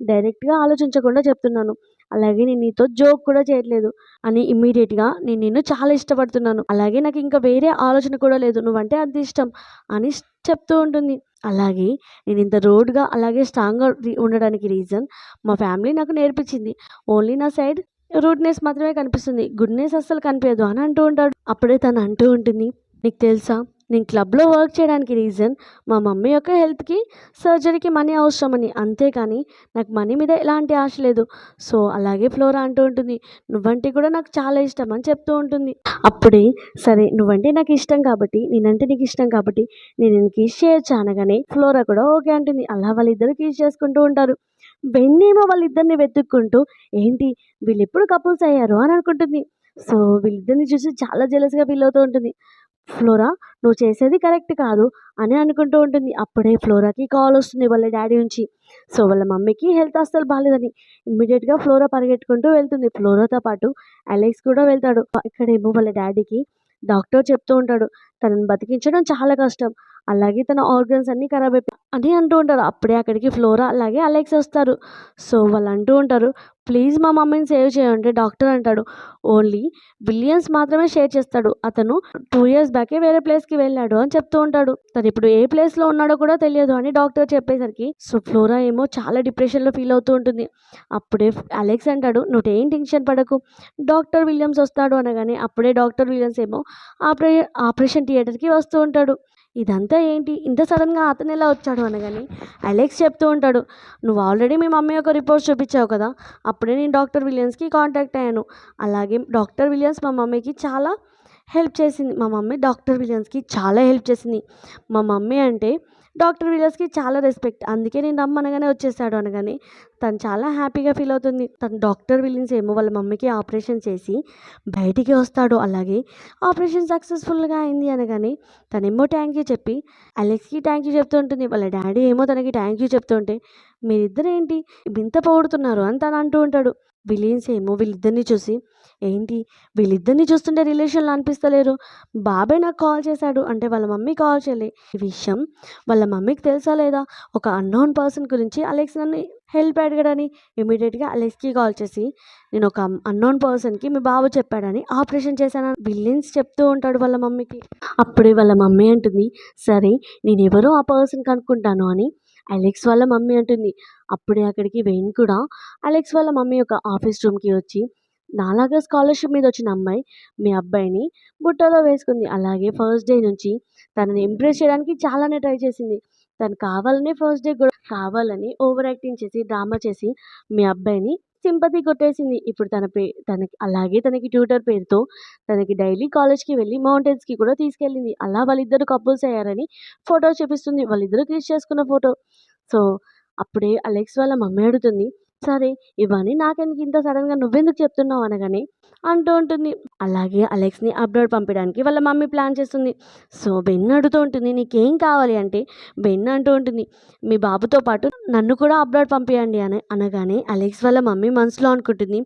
డైరెక్ట్గా ఆలోచించకుండా చెప్తున్నాను, అలాగే నేను నీతో జోక్ కూడా చేయట్లేదు అని. ఇమ్మీడియట్గా నేను నిన్ను చాలా ఇష్టపడుతున్నాను, అలాగే నాకు ఇంకా వేరే ఆలోచన కూడా లేదు, నువ్వంటే అంత ఇష్టం అని చెప్తూ ఉంటుంది. అలాగే నేను ఇంత రోడ్గా అలాగే స్ట్రాంగ్గా ఉండడానికి రీజన్ మా ఫ్యామిలీ నాకు నేర్పించింది. ఓన్లీ నా సైడ్ రూడ్నెస్ మాత్రమే కనిపిస్తుంది, గుడ్నెస్ అస్సలు కనిపించదు అని అంటూ ఉంటాడు. అప్పుడే తను అంటూ ఉంటుంది, నీకు తెలుసా నేను క్లబ్లో వర్క్ చేయడానికి రీజన్ మా మమ్మీ యొక్క హెల్త్కి సర్జరీకి మనీ అవసరమని, అంతేకాని నాకు మనీ మీద ఎలాంటి ఆశ లేదు. సో అలాగే ఫ్లోరా అంటూ ఉంటుంది, నువ్వంటే కూడా నాకు చాలా ఇష్టం అని చెప్తూ ఉంటుంది. అప్పుడే సరే నువ్వంటే నాకు ఇష్టం కాబట్టి, నేనంటే నీకు ఇష్టం కాబట్టి నేను కిస్ చేయొచ్చు అనగానే ఫ్లోరా కూడా ఓకే అంటుంది. అలా వాళ్ళిద్దరు కిస్ చేసుకుంటూ ఉంటారు. వెన్నేమో వాళ్ళిద్దరిని వెతుక్కుంటూ ఏంటి వీళ్ళు ఎప్పుడు కపుల్స్ అయ్యారు అని అనుకుంటుంది. సో వీళ్ళిద్దరిని చూసి చాలా జెలస్గా ఫీల్ అవుతూ ఉంటుంది. ఫ్లోరా నువ్వు చేసేది కరెక్ట్ కాదు అని అనుకుంటూ ఉంటుంది. అప్పుడే ఫ్లోరాకి కాల్ వస్తుంది వాళ్ళ డ్యాడీ నుంచి. సో, వాళ్ళ మమ్మీకి హెల్త్ అస్సలు బాలేదని. ఇమ్మీడియేట్‌గా ఫ్లోరా పరిగెట్టుకుంటూ వెళ్తుంది. ఫ్లోరాతో పాటు అలెక్స్ కూడా వెళ్తాడు. ఇక్కడేమో వాళ్ళ డ్యాడీకి డాక్టర్ చెప్తూ ఉంటాడు. తనని బతికించడం చాలా కష్టం. అలాగే తన ఆర్గన్స్ అన్నీ ఖరాబ్ అయిపోయాయి అని అంటూ ఉంటారు. అప్పుడే అక్కడికి ఫ్లోరా అలాగే అలెక్స్ వస్తారు. సో, వాళ్ళు అంటూ ఉంటారు, "ప్లీజ్ మా మమ్మీని సేవ్ చేయండి." డాక్టర్ అంటాడు, "ఓన్లీ విలియమ్స్ మాత్రమే షేర్ చేస్తాడు. అతను 2 ఇయర్స్ బ్యాకే వేరే ప్లేస్‌కి వెళ్ళాడు" అని చెప్తూ ఉంటాడు. తనిప్పుడు ఏ ప్లేస్‌లో ఉన్నాడో కూడా తెలియదు అని డాక్టర్ చెప్పేసరికి సో, ఫ్లోరా ఏమో చాలా డిప్రెషన్‌లో ఫీల్ అవుతూ ఉంటుంది. అప్పుడే అలెక్స్ అంటాడు, "నువ్వేం టెన్షన్ పడకు. డాక్టర్ విలియమ్స్ వస్తాడు" అనగానే అప్పుడే డాక్టర్ విలియమ్స్ ఏమో ఆపరేషన్ థియేటర్‌కి వస్తూ ఉంటాడు. ఇదంతా ఏంటి? ఇంత సడెన్‌గా అతనెలా వచ్చాడు అనగానే అలెక్స్ చెప్తూ ఉంటాడు, "నువ్వు ఆల్రెడీ మీ మమ్మీ యొక్క రిపోర్ట్స్ చూపించావు కదా! అప్పుడే నేను డాక్టర్ విలియమ్స్‌కి కాంటాక్ట్ అయ్యాను. అలాగే డాక్టర్ విలియమ్స్ మా మమ్మీకి చాలా హెల్ప్ చేసింది. మా మమ్మీ డాక్టర్ విలియమ్స్‌కి చాలా హెల్ప్ చేసింది. మా మమ్మీ అంటే డాక్టర్ విలియమ్స్‌కి చాలా రెస్పెక్ట్. అందుకే నేను రమ్మనగానే వచ్చేసాడు" అనగానే తను చాలా హ్యాపీగా ఫీల్ అవుతుంది. తను డాక్టర్ విలియమ్స్ ఏమో వాళ్ళ మమ్మీకి ఆపరేషన్ చేసి బయటికి వస్తాడు. అలాగే ఆపరేషన్ సక్సెస్‌ఫుల్‌గా అయింది అనగానే తనేమో థ్యాంక్ యూ చెప్పి అలెక్స్‌కి థ్యాంక్ యూ చెప్తూ ఉంటుంది. వాళ్ళ డ్యాడీ ఏమో తనకి థ్యాంక్ యూ చెప్తూ ఉంటే, "మీరిద్దరేంటి ఇంత పొగుడుతున్నారు" అని తను అంటూ ఉంటాడు. విలియమ్స్ ఏమో వీళ్ళిద్దరిని చూసి, "ఏంటి వీళ్ళిద్దరిని చూస్తుంటే రిలేషన్‌లో అనిపిస్తలేరు. బాబాయ్ నాకు కాల్ చేశాడు" అంటే వాళ్ళ మమ్మీ కాల్ చేయలే. ఈ విషయం వాళ్ళ మమ్మీకి తెలుసా లేదా? ఒక అన్నోన్ పర్సన్ గురించి అలెక్స్ నన్ను హెల్ప్ అడిగాడని ఇమ్మీడియేట్‌గా అలెక్స్‌కి కాల్ చేసి, "నేను ఒక అన్నోన్ పర్సన్‌కి మీ బావ చెప్పాడని ఆపరేషన్ చేశానని" విలియమ్స్ చెప్తూ ఉంటాడు వాళ్ళ మమ్మీకి. అప్పుడే వాళ్ళ మమ్మీ అంటుంది, "సరే నేనెవరో ఆ పర్సన్ కనుక్కుంటాను" అని అలెక్స్ వాళ్ళ మమ్మీ అంటుంది. అప్పుడే అక్కడికి వెయిన్ కూడా అలెక్స్ వాళ్ళ మమ్మీ యొక్క ఆఫీస్ రూమ్‌కి వచ్చి, "నాలాగా స్కాలర్‌షిప్ మీద వచ్చిన అమ్మాయి మీ అబ్బాయిని బుట్టలో వేసుకుంది. అలాగే ఫస్ట్ డే నుంచి తనని ఇంప్రెస్ చేయడానికి చాలానే ట్రై చేసింది. తను కావాలనే ఫస్ట్ డే కూడా కావాలని ఓవర్ యాక్టింగ్ చేసి, డ్రామా చేసి మీ అబ్బాయిని సింపతి కొట్టేసింది. ఇప్పుడు తనకి అలాగే తనకి ట్యూటర్ పేరుతో తనకి డైలీ కాలేజ్‌కి వెళ్ళి మౌంటైన్స్‌కి కూడా తీసుకెళ్ళింది. అలా వాళ్ళిద్దరు కపుల్స్ అయ్యారని ఫోటో చూపిస్తుంది. వాళ్ళిద్దరూ కిస్ చేసుకున్న ఫోటో." సో, అప్పుడే అలెక్స్ వాళ్ళ మమ్మీ అడుగుతుంది, "సరే ఇవన్నీ నాకెందుకు ఇంత సడెన్‌గా నువ్వెందుకు చెప్తున్నావు?" అనగానే అంటూ ఉంటుంది. అలాగే అలెక్స్‌ని అబ్రాడ్ పంపడానికి వాళ్ళ మమ్మీ ప్లాన్ చేస్తుంది. సో, బెన్ అడుగుతూ ఉంటుంది, "నీకేం కావాలి?" అంటే బెన్ అంటూ ఉంటుంది, "మీ బాబుతో పాటు నన్ను కూడా అబ్రాడ్ పంపియండి" అని అనగానే అలెక్స్ వాళ్ళ మమ్మీ మనసులో అనుకుంటుంది,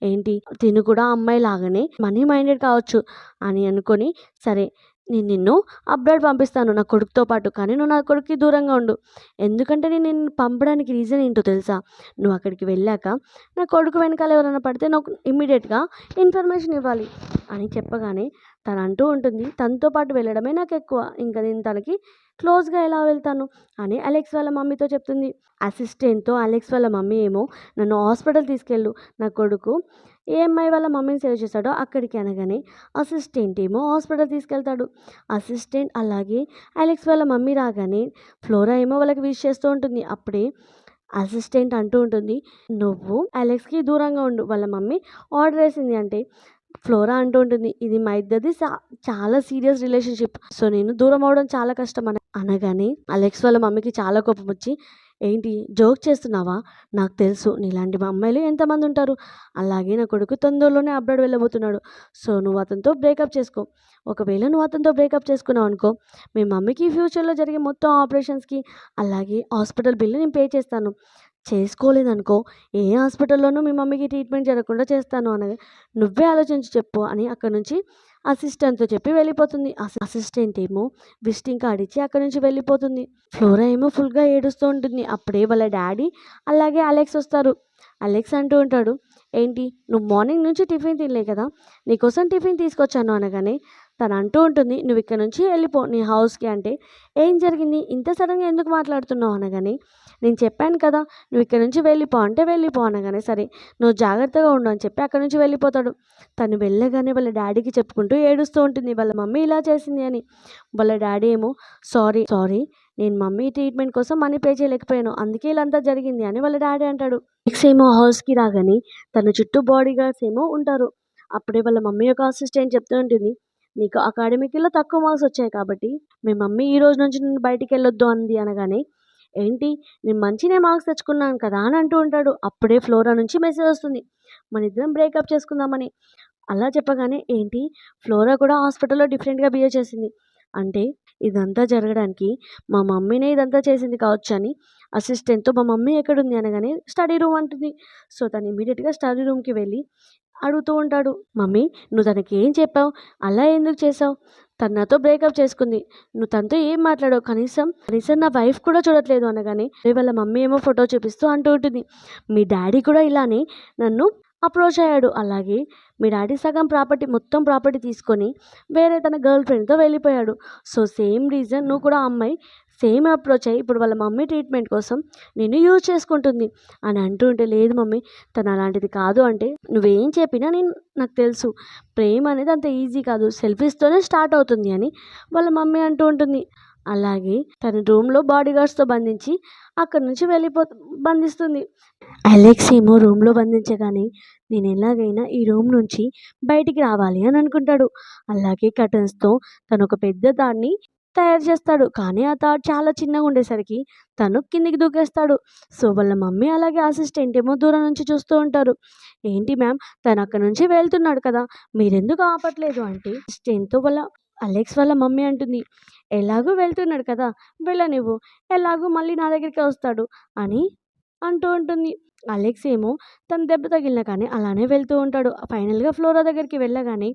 ఏంటి తిను కూడా అమ్మాయిలాగానే మనీ మైండెడ్ కావచ్చు అని అనుకొని, "సరే నేను నిన్ను అబ్రాడ్ పంపిస్తాను నా కొడుకుతో పాటు. కానీ నువ్వు నా కొడుక్కి దూరంగా ఉండు. ఎందుకంటే నేను నిన్ను పంపడానికి రీజన్ ఏంటో తెలుసా? నువ్వు అక్కడికి వెళ్ళాక నా కొడుకు వెనకాల ఎవరైనా పడితే నాకు ఇమ్మీడియేట్‌గా ఇన్ఫర్మేషన్ ఇవ్వాలి" అని చెప్పగానే తను అంటూ ఉంటుంది, "తనతో పాటు వెళ్ళడమే నాకెక్కువ. ఇంక నేను తనకి క్లోజ్‌గా ఎలా వెళ్తాను" అని అలెక్స్ వాళ్ళ మమ్మీతో చెప్తుంది. అసిస్టెంట్‌తో అలెక్స్ వాళ్ళ మమ్మీ ఏమో, "నన్ను హాస్పిటల్ తీసుకెళ్ళు. నా కొడుకు ఏ అమ్మాయి వాళ్ళ మమ్మీని సేవ్ చేశాడో అక్కడికి" అనగానే అసిస్టెంట్ ఏమో హాస్పిటల్ తీసుకెళ్తాడు. అసిస్టెంట్ అలాగే అలెక్స్ వాళ్ళ మమ్మీ రాగానే ఫ్లోరా ఏమో వాళ్ళకి విష్ చేస్తూ ఉంటుంది. అప్పుడే అసిస్టెంట్ అంటూ ఉంటుంది, "నువ్వు అలెక్స్‌కి దూరంగా ఉండు. వాళ్ళ మమ్మీ ఆర్డర్ ఏసింది" అంటే ఫ్లోరా అంటూ ఉంటుంది, "ఇది మా ఇద్దరిది చాలా సీరియస్ రిలేషన్‌షిప్. సో, నేను దూరం అవ్వడం చాలా కష్టం" అనగానే అలెక్స్ వాళ్ళ మమ్మీకి చాలా కోపం వచ్చి, "ఏంటి జోక్ చేస్తున్నావా? నాకు తెలుసు నీలాంటి అమ్మాయిలు ఎంతమంది ఉంటారు. అలాగే నా కొడుకు తొందరలోనే అబ్రాడ్ వెళ్ళబోతున్నాడు. సో, నువ్వు అతనితో బ్రేకప్ చేసుకో. ఒకవేళ నువ్వు అతనితో బ్రేకప్ చేసుకున్నావు అనుకో, మీ మమ్మీకి ఫ్యూచర్‌లో జరిగే మొత్తం ఆపరేషన్స్‌కి అలాగే హాస్పిటల్ బిల్లు నేను పే చేస్తాను. చేసుకోలేదనుకో ఏ హాస్పిటల్‌లోనూ మీ మమ్మీకి ట్రీట్మెంట్ జరగకుండా చేస్తాను" అనగా, "నువ్వే ఆలోచించి చెప్పు" అని అక్కడి నుంచి అసిస్టెంట్‌తో చెప్పి వెళ్ళిపోతుంది. అసిస్టెంట్ ఏమో విజిటింగ్ కార్డ్ ఇచ్చి అక్కడి నుంచి వెళ్ళిపోతుంది. ఫ్లోరా ఏమో ఫుల్‌గా ఏడుస్తూ ఉంటుంది. అప్పుడే వాళ్ళ డ్యాడీ అలాగే అలెక్స్ వస్తారు. అలెక్స్ అంటూ ఉంటాడు, "ఏంటి నువ్వు మార్నింగ్ నుంచి టిఫిన్ తినలే కదా! నీకోసం టిఫిన్ తీసుకొచ్చాను" అనగానే తను అంటూ ఉంటుంది, "నువ్వు ఇక్కడ నుంచి వెళ్ళిపో నీ హౌస్‌కి" అంటే, "ఏం జరిగింది? ఇంత సడన్‌గా ఎందుకు మాట్లాడుతున్నావు?" అనగానే, "నేను చెప్పాను కదా! నువ్వు ఇక్కడ నుంచి వెళ్ళిపో" అంటే, "వెళ్ళిపో" అనగానే, "సరే నువ్వు జాగ్రత్తగా ఉండు" అని చెప్పి అక్కడి నుంచి వెళ్ళిపోతాడు. తను వెళ్ళగానే వాళ్ళ డ్యాడీకి చెప్పుకుంటూ ఏడుస్తూ ఉంటుంది, వాళ్ళ మమ్మీ ఇలా చేసింది అని. వాళ్ళ డ్యాడీ ఏమో, "సారీ, సారీ నేను మమ్మీ ట్రీట్మెంట్ కోసం మనీ పే చేయలేకపోయాను. అందుకే ఇలా అంతా జరిగింది" అని వాళ్ళ డ్యాడీ అంటాడు. నెక్స్ట్ ఏమో హౌస్‌కి రాగానే తన చుట్టూ బాడీ గార్డ్స్ ఏమో ఉంటారు. అప్పుడే వాళ్ళ మమ్మీ యొక్క అసిస్టెంట్ చెప్తూ ఉంటుంది, "నీకు అకాడమిక్‌లో తక్కువ మార్క్స్ వచ్చాయి కాబట్టి మీ మమ్మీ ఈ రోజు నుంచి నిన్ను బయటికెళ్ళొద్దు అంది" అనగానే, "ఏంటి నేను మంచినే మార్క్స్ తెచ్చుకున్నాను కదా" అని అంటూ ఉంటాడు. అప్పుడే ఫ్లోరా నుంచి మెసేజ్ వస్తుంది, మనిద్దరం బ్రేకప్ చేసుకుందామని. అలా చెప్పగానే ఏంటి ఫ్లోరా కూడా హాస్పిటల్‌లో డిఫరెంట్‌గా బిహేవ్ చేసింది. అంటే ఇదంతా జరగడానికి మా మమ్మీనే ఇదంతా చేసింది కావచ్చని అసిస్టెంట్‌తో మా మమ్మీ ఎక్కడుంది అనగానే స్టడీ రూమ్ అంటుంది. సో, తను ఇమ్మీడియేట్‌గా స్టడీ రూమ్‌కి వెళ్ళి అడుగుతూ ఉంటాడు. మమ్మీ నువ్వు తనకి ఏం చెప్పావు? అలా ఎందుకు చేసావు? తను నాతో బ్రేకప్ చేసుకుంది. నువ్వు తనతో ఏం మాట్లాడావు? కనీసం నా వైఫ్ కూడా చూడట్లేదు అనగానే వాళ్ళ మమ్మీ ఏమో ఫోటో చూపిస్తూ అంటూ ఉంటుంది. మీ డ్యాడీ కూడా ఇలానే నన్ను అప్రోచ్ అయ్యాడు. అలాగే మీ డ్యాడీ సగం మొత్తం ప్రాపర్టీ తీసుకొని వేరే తన గర్ల్ ఫ్రెండ్‌తో వెళ్ళిపోయాడు. సో, సేమ్ రీజన్ నువ్వు కూడా ఆ అమ్మాయి సేమ్ అప్రోచ్ అయ్యి ఇప్పుడు వాళ్ళ మమ్మీ ట్రీట్మెంట్ కోసం నిన్ను యూజ్ చేసుకుంటుంది అని అంటూ ఉంటే, లేదు మమ్మీ తను అలాంటిది కాదు అంటే నువ్వేం చెప్పినా నాకు తెలుసు. ప్రేమ అనేది అంత ఈజీ కాదు. సెల్ఫిష్‌తోనే స్టార్ట్ అవుతుంది అని వాళ్ళ మమ్మీ అంటూ ఉంటుంది. అలాగే తన రూమ్‌లో బాడీగార్డ్స్‌తో బంధించి అక్కడి నుంచి బంధిస్తుంది. అలెక్స్ ఏమో రూమ్‌లో బంధించగానే నేను ఎలాగైనా ఈ రూమ్ నుంచి బయటికి రావాలి అని అనుకుంటాడు. అలాగే కర్టెన్స్‌తో తను ఒక పెద్ద తాడుని తయారు చేస్తాడు. కానీ ఆ తాడు చాలా చిన్నగా ఉండేసరికి తను కిందికి దూకేస్తాడు. సో, వాళ్ళ మమ్మీ అలాగే అసిస్టెంట్ ఏమో దూరం నుంచి చూస్తూ ఉంటారు. ఏంటి మ్యామ్ తను అక్కడి నుంచి వెళ్తున్నాడు కదా! మీరెందుకు ఆపట్లేదు అంటే అసిస్టెంట్‌తో అలెక్స్ వాళ్ళ మమ్మీ అంటుంది. ఎలాగో వెళ్తున్నాడు కదా! వెళ్ళనివ్వు. ఎలాగో మళ్ళీ నా దగ్గరికే వస్తాడు అని అంటూ ఉంటుంది. అలెక్స్ ఏమో తను దెబ్బ తగిలినా కానీ అలానే వెళ్తూ ఉంటాడు. ఫైనల్‌గా ఫ్లోరా దగ్గరికి వెళ్ళగానే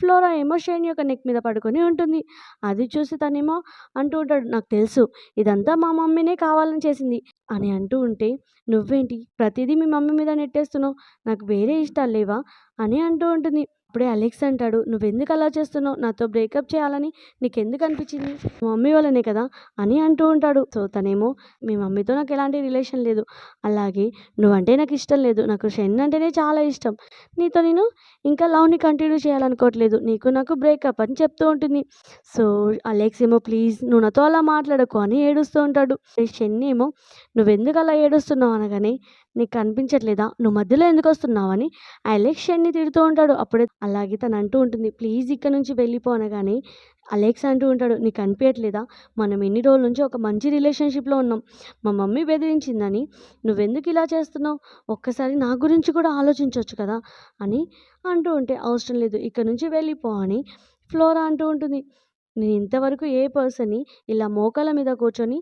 ఫ్లోరా ఏమో షైన్ యొక్క నెక్ మీద పడుకొని ఉంటుంది. అది చూసి తనేమో అంటూ ఉంటాడు, నాకు తెలుసు ఇదంతా మా మమ్మీనే కావాలని చేసింది అని అంటూ ఉంటే, నువ్వేంటి ప్రతిదీ మీ మమ్మీ మీద నెట్టేస్తున్నావు? నాకు వేరే ఇష్టాలు లేవా? అని అంటూ ఉంటుంది. అప్పుడే అలెక్స్ అంటాడు, నువ్వెందుకు అలా చేస్తున్నావు? నాతో బ్రేకప్ చేయాలని నీకెందుకు అనిపించింది? మా మమ్మీ వల్లనే కదా! అని అంటూ ఉంటాడు. సో, తనేమో మీ మమ్మీతో నాకు ఎలాంటి రిలేషన్ లేదు. అలాగే నువ్వంటే నాకు ఇష్టం లేదు. నాకు షెన్ అంటేనే చాలా ఇష్టం. నీతో నేను ఇంకా లవ్‌ని కంటిన్యూ చేయాలనుకోవట్లేదు. నీకు నాకు బ్రేకప్ అని చెప్తూ ఉంటుంది. సో, అలెక్స్ ఏమో ప్లీజ్ నువ్వు నాతో అలా మాట్లాడకు అని ఏడుస్తూ ఉంటాడు. షెన్ ఏమో నువ్వెందుకు అలా ఏడుస్తున్నావు అనగానే నీకు కనిపించట్లేదా? నువ్వు మధ్యలో ఎందుకొస్తున్నావని అలెక్స్ షెన్‌ని తిడుతూ ఉంటాడు. అప్పుడే అలాగే తను అంటూ ఉంటుంది, ప్లీజ్ ఇక్కడ నుంచి వెళ్ళిపో అనగానే అలెక్స్ అంటూ ఉంటాడు, నీకు కనిపియట్లేదా? మనం ఇన్ని రోజుల నుంచి ఒక మంచి రిలేషన్‌షిప్‌లో ఉన్నాం. మా మమ్మీ బెదిరించిందని నువ్వెందుకు ఇలా చేస్తున్నావు? ఒక్కసారి నా గురించి కూడా ఆలోచించొచ్చు కదా! అని అంటూ ఉంటే, అవసరం లేదు ఇక్కడి నుంచి వెళ్ళిపో అని ఫ్లోరా అంటూ ఉంటుంది. నేను ఇంతవరకు ఏ పర్సన్‌ని ఇలా మోకాళ్ళ మీద కూర్చొని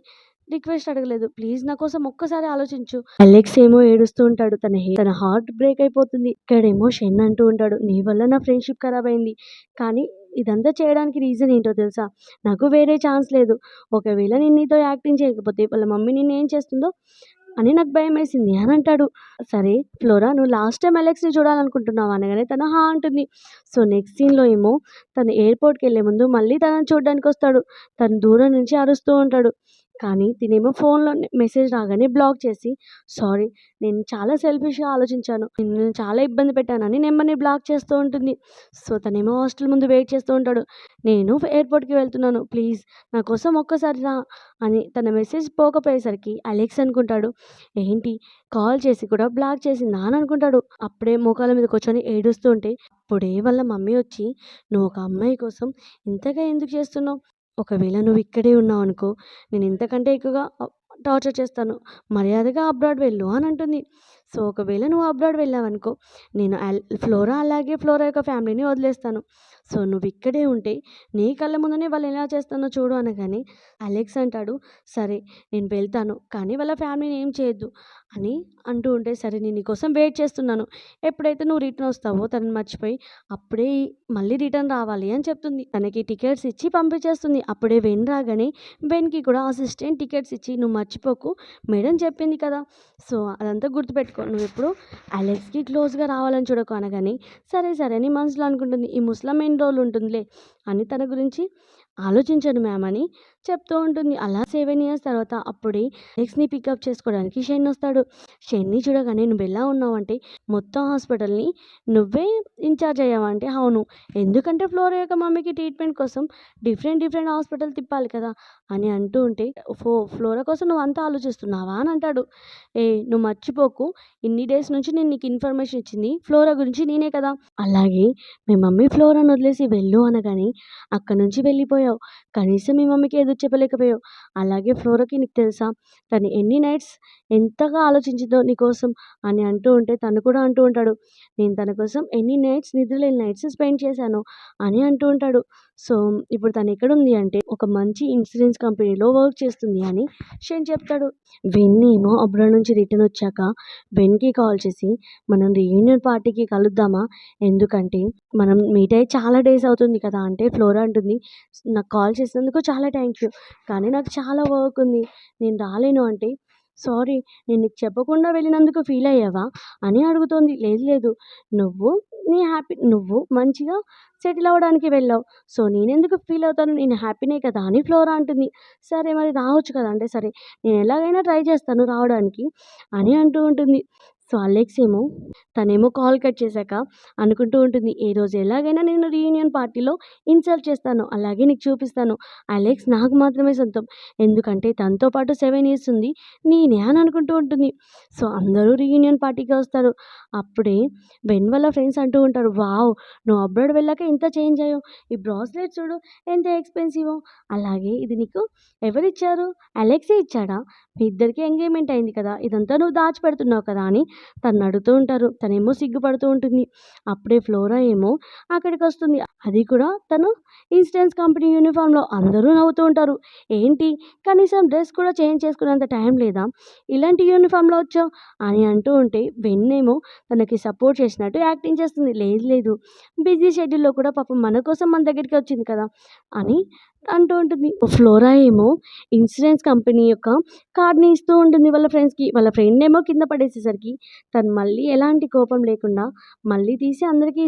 రిక్వెస్ట్ అడగలేదు. ప్లీజ్ నా కోసం ఒక్కసారి ఆలోచించు. అలెక్స్ ఏమో ఏడుస్తూ ఉంటాడు. తన హార్ట్ బ్రేక్ అయిపోతుంది. ఇక్కడేమో షెన్ అంటూ ఉంటాడు, నీ వల్ల నా ఫ్రెండ్‌షిప్ ఖరాబ్ అయింది. కానీ ఇదంతా చేయడానికి రీజన్ ఏంటో తెలుసా? నాకు వేరే ఛాన్స్ లేదు. ఒకవేళ నేను నీతో యాక్టింగ్ చేయకపోతే వాళ్ళ మమ్మీ నిన్నేం చేస్తుందో అని నాకు భయమేసింది అని అంటాడు. సరే ఫ్లోరా నువ్వు లాస్ట్ టైమ్ అలెక్స్‌ని చూడాలనుకుంటున్నావా? అనగానే తను హా అంటుంది. సో, నెక్స్ట్ సీన్‌లో ఏమో తను ఎయిర్‌పోర్ట్‌కెళ్ళే ముందు మళ్ళీ తనని చూడ్డానికొస్తాడు. తను దూరం నుంచి అరుస్తూ ఉంటాడు. కానీ తినేమో ఫోన్‌లో మెసేజ్ రాగానే బ్లాక్ చేసి, సారీ నేను చాలా సెల్ఫిష్‌గా ఆలోచించాను. నిన్ను చాలా ఇబ్బంది పెట్టానని నెంబర్‌ని బ్లాక్ చేస్తూ ఉంటుంది. సో, తనేమో హాస్టల్ ముందు వెయిట్ చేస్తూ ఉంటాడు. నేను ఎయిర్‌పోర్ట్‌కి వెళ్తున్నాను. ప్లీజ్ నా కోసం ఒక్కసారి రా అని తన మెసేజ్ పోకపోయేసరికి అలెక్స్ అనుకుంటాడు, ఏంటి కాల్ చేసి కూడా బ్లాక్ చేసిందా అని అనుకుంటాడు. అప్పుడే మోకాళ్ళ మీద కూర్చొని ఏడుస్తూ ఉంటే, అప్పుడే వాళ్ళ మమ్మీ వచ్చి, నువ్వు ఒక అమ్మాయి కోసం ఇంతగా ఎందుకు చేస్తున్నావు? ఒకవేళ నువ్వు ఇక్కడే ఉన్నావనుకో, నేను ఇంతకంటే ఎక్కువగా టార్చర్ చేస్తాను. మర్యాదగా అబ్రాడ్ వెళ్ళు అని అంటుంది. సో, ఒకవేళ నువ్వు అబ్రాడ్ వెళ్ళావనుకో, నేను ఫ్లోరా అలాగే ఫ్లోరా యొక్క ఫ్యామిలీని వదిలేస్తాను. సో, నువ్వు ఇక్కడే ఉంటే నీ కళ్ళ ముందనే వాళ్ళు ఎలా చేస్తానో చూడు అనగానే అలెక్స్ అంటాడు, సరే నేను వెళ్తాను. కానీ వాళ్ళ ఫ్యామిలీని ఏం చేయొద్దు అని అంటూ ఉంటే, సరే నేను నీకోసం వెయిట్ చేస్తున్నాను. ఎప్పుడైతే నువ్వు రిటర్న్ వస్తావో తనని మర్చిపోయి అప్పుడే మళ్ళీ రిటర్న్ రావాలి అని చెప్తుంది. తనకి టికెట్స్ ఇచ్చి పంపించేస్తుంది. అప్పుడే వెన్ రాగానే వెన్‌కి కూడా అసిస్టెంట్ టికెట్స్ ఇచ్చి, నువ్వు మర్చిపోకు మేడం చెప్పింది కదా! సో, అదంతా గుర్తుపెట్టుకో. నువ్వెప్పుడు అలెక్స్‌కి క్లోజ్‌గా రావాలని చూడకు అనగానే, సరే సరే అని మనసులో అనుకుంటుంది. ఈ ముసలమ్మ ఎన్ని రోజులు ఉంటుందిలే అని తన గురించి ఆలోచించను మ్యామ్ అని చెప్తూ ఉంటుంది. అలా 7 ఇయర్స్ తర్వాత అప్పుడే అలెక్స్‌ని పికప్ చేసుకోవడానికి షెన్ వస్తాడు. షెన్‌ని చూడగానే నువ్వెలా ఉన్నావంటే, మొత్తం హాస్పిటల్‌ని నువ్వే ఇన్‌చార్జ్ అయ్యావా అంటే, అవును. ఎందుకంటే ఫ్లోరా యొక్క మమ్మీకి ట్రీట్మెంట్ కోసం డిఫరెంట్ హాస్పిటల్ తిప్పాలి కదా! అని అంటూ ఉంటే, ఫ్లోరా కోసం నువ్వంతా ఆలోచిస్తున్నావా అని అంటాడు. నువ్వు మర్చిపోకు, ఇన్ని డేస్ నుంచి నేను నీకు ఇన్ఫర్మేషన్ ఇచ్చింది ఫ్లోరా గురించి నేనే కదా! అలాగే మీ మమ్మీ ఫ్లోరాని వదిలేసి వెళ్ళు అనగానే అక్కడి నుంచి వెళ్ళిపోయావు. కనీసం మీ మమ్మీకి ఎదురు చెప్పలేకపోయావు. అలాగే ఫ్లోరాకి నీకు తెలుసా? తను ఎన్ని నైట్స్ ఎంతగా ఆలోచించిందో నీకోసం అని అంటూ ఉంటే తను కూడా అంటూ ఉంటాడు. నేను తన కోసం ఎన్ని నైట్స్ నిద్రలేని నైట్స్ స్పెండ్ చేశాను అని అంటూ ఉంటాడు. సో, ఇప్పుడు తను ఎక్కడుంది అంటే ఒక మంచి ఇన్సూరెన్స్ కంపెనీలో వర్క్ చేస్తుంది అని షెన్ చెప్తాడు. వెన్ ఏమో అబ్రాడ్ నుంచి రిటర్న్ వచ్చాక వెన్‌కి కాల్ చేసి మనం రీయూనియన్ పార్టీకి కలుద్దామా? ఎందుకంటే మనం మీట్ అయ్యి చాలా డేస్ అవుతుంది కదా! అంటే ఫ్లోరా అంటుంది, నాకు కాల్ చేసినందుకు చాలా థ్యాంక్ యూ. కానీ నాకు చాలా వర్క్ ఉంది. నేను రాలేను అంటే, సారీ నేను నీకు చెప్పకుండా వెళ్ళినందుకు ఫీల్ అయ్యావా? అని అడుగుతోంది. లేదు లేదు. నువ్వు నువ్వు మంచిగా సెటిల్ అవ్వడానికి వెళ్ళావు. సో, నేనెందుకు ఫీల్ అవుతాను? నేను హ్యాపీనే కదా! అని ఫ్లోరా అంటుంది. సరే మరి రావచ్చు కదా! అంటే సరే నేను ఎలాగైనా ట్రై చేస్తాను రావడానికి అని అంటూ ఉంటుంది. సో, అలెక్స్ ఏమో తనేమో కాల్ కట్ చేశాక అనుకుంటూ ఉంటుంది. ఈరోజు ఎలాగైనా నేను రీయూనియన్ పార్టీలో ఇన్సల్ట్ చేస్తాను. అలాగే నీకు చూపిస్తాను. అలెక్స్ నాకు మాత్రమే సొంతం. ఎందుకంటే తనతో పాటు 7 ఇయర్స్ ఉంది నేనే అని అనుకుంటూ ఉంటుంది. సో, అందరూ రీయూనియన్ పార్టీకి వస్తారు. అప్పుడే వెన్ వాళ్ళ ఫ్రెండ్స్ అంటూ ఉంటారు. వావ్! నువ్వు అబ్రాడ్ వెళ్ళాక ఇంత చేంజ్ అయ్యావు. ఈ బ్రాస్లెట్ చూడు ఎంత ఎక్స్‌పెన్సివో. అలాగే ఇది నీకు ఎవరిచ్చారు? అలెక్సే ఇచ్చాడా? మీ ఇద్దరికీ ఎంగేజ్‌మెంట్ అయింది కదా! ఇదంతా నువ్వు దాచిపెడుతున్నావు కదా! అని తనని అడుగుతూ ఉంటారు. తనేమో సిగ్గుపడుతూ ఉంటుంది. అప్పుడే ఫ్లోరా ఏమో అక్కడికొస్తుంది. అది కూడా తను ఇన్సూరెన్స్ కంపెనీ యూనిఫామ్‌లో. అందరూ నవ్వుతూ ఉంటారు. ఏంటి కనీసం డ్రెస్ కూడా చేంజ్ చేసుకునేంత టైం లేదా? ఇలాంటి యూనిఫామ్‌లో వచ్చావు అని అంటూ ఉంటే వెన్నేమో తనకి సపోర్ట్ చేసినట్టు యాక్టింగ్ చేస్తుంది. లేదు లేదు బిజీ షెడ్యూల్‌లో కూడా పాపం మన కోసం మన దగ్గరికి వచ్చింది కదా! అని అంటూ ఉంటుంది. ఫ్లోరా ఏమో ఇన్సూరెన్స్ కంపెనీ యొక్క కార్డ్‌ని ఇస్తూ ఉంటుంది వాళ్ళ ఫ్రెండ్స్‌కి. వాళ్ళ ఫ్రెండ్ ఏమో కింద పడేసేసరికి తను మళ్ళీ ఎలాంటి కోపం లేకుండా మళ్ళీ తీసి అందరికీ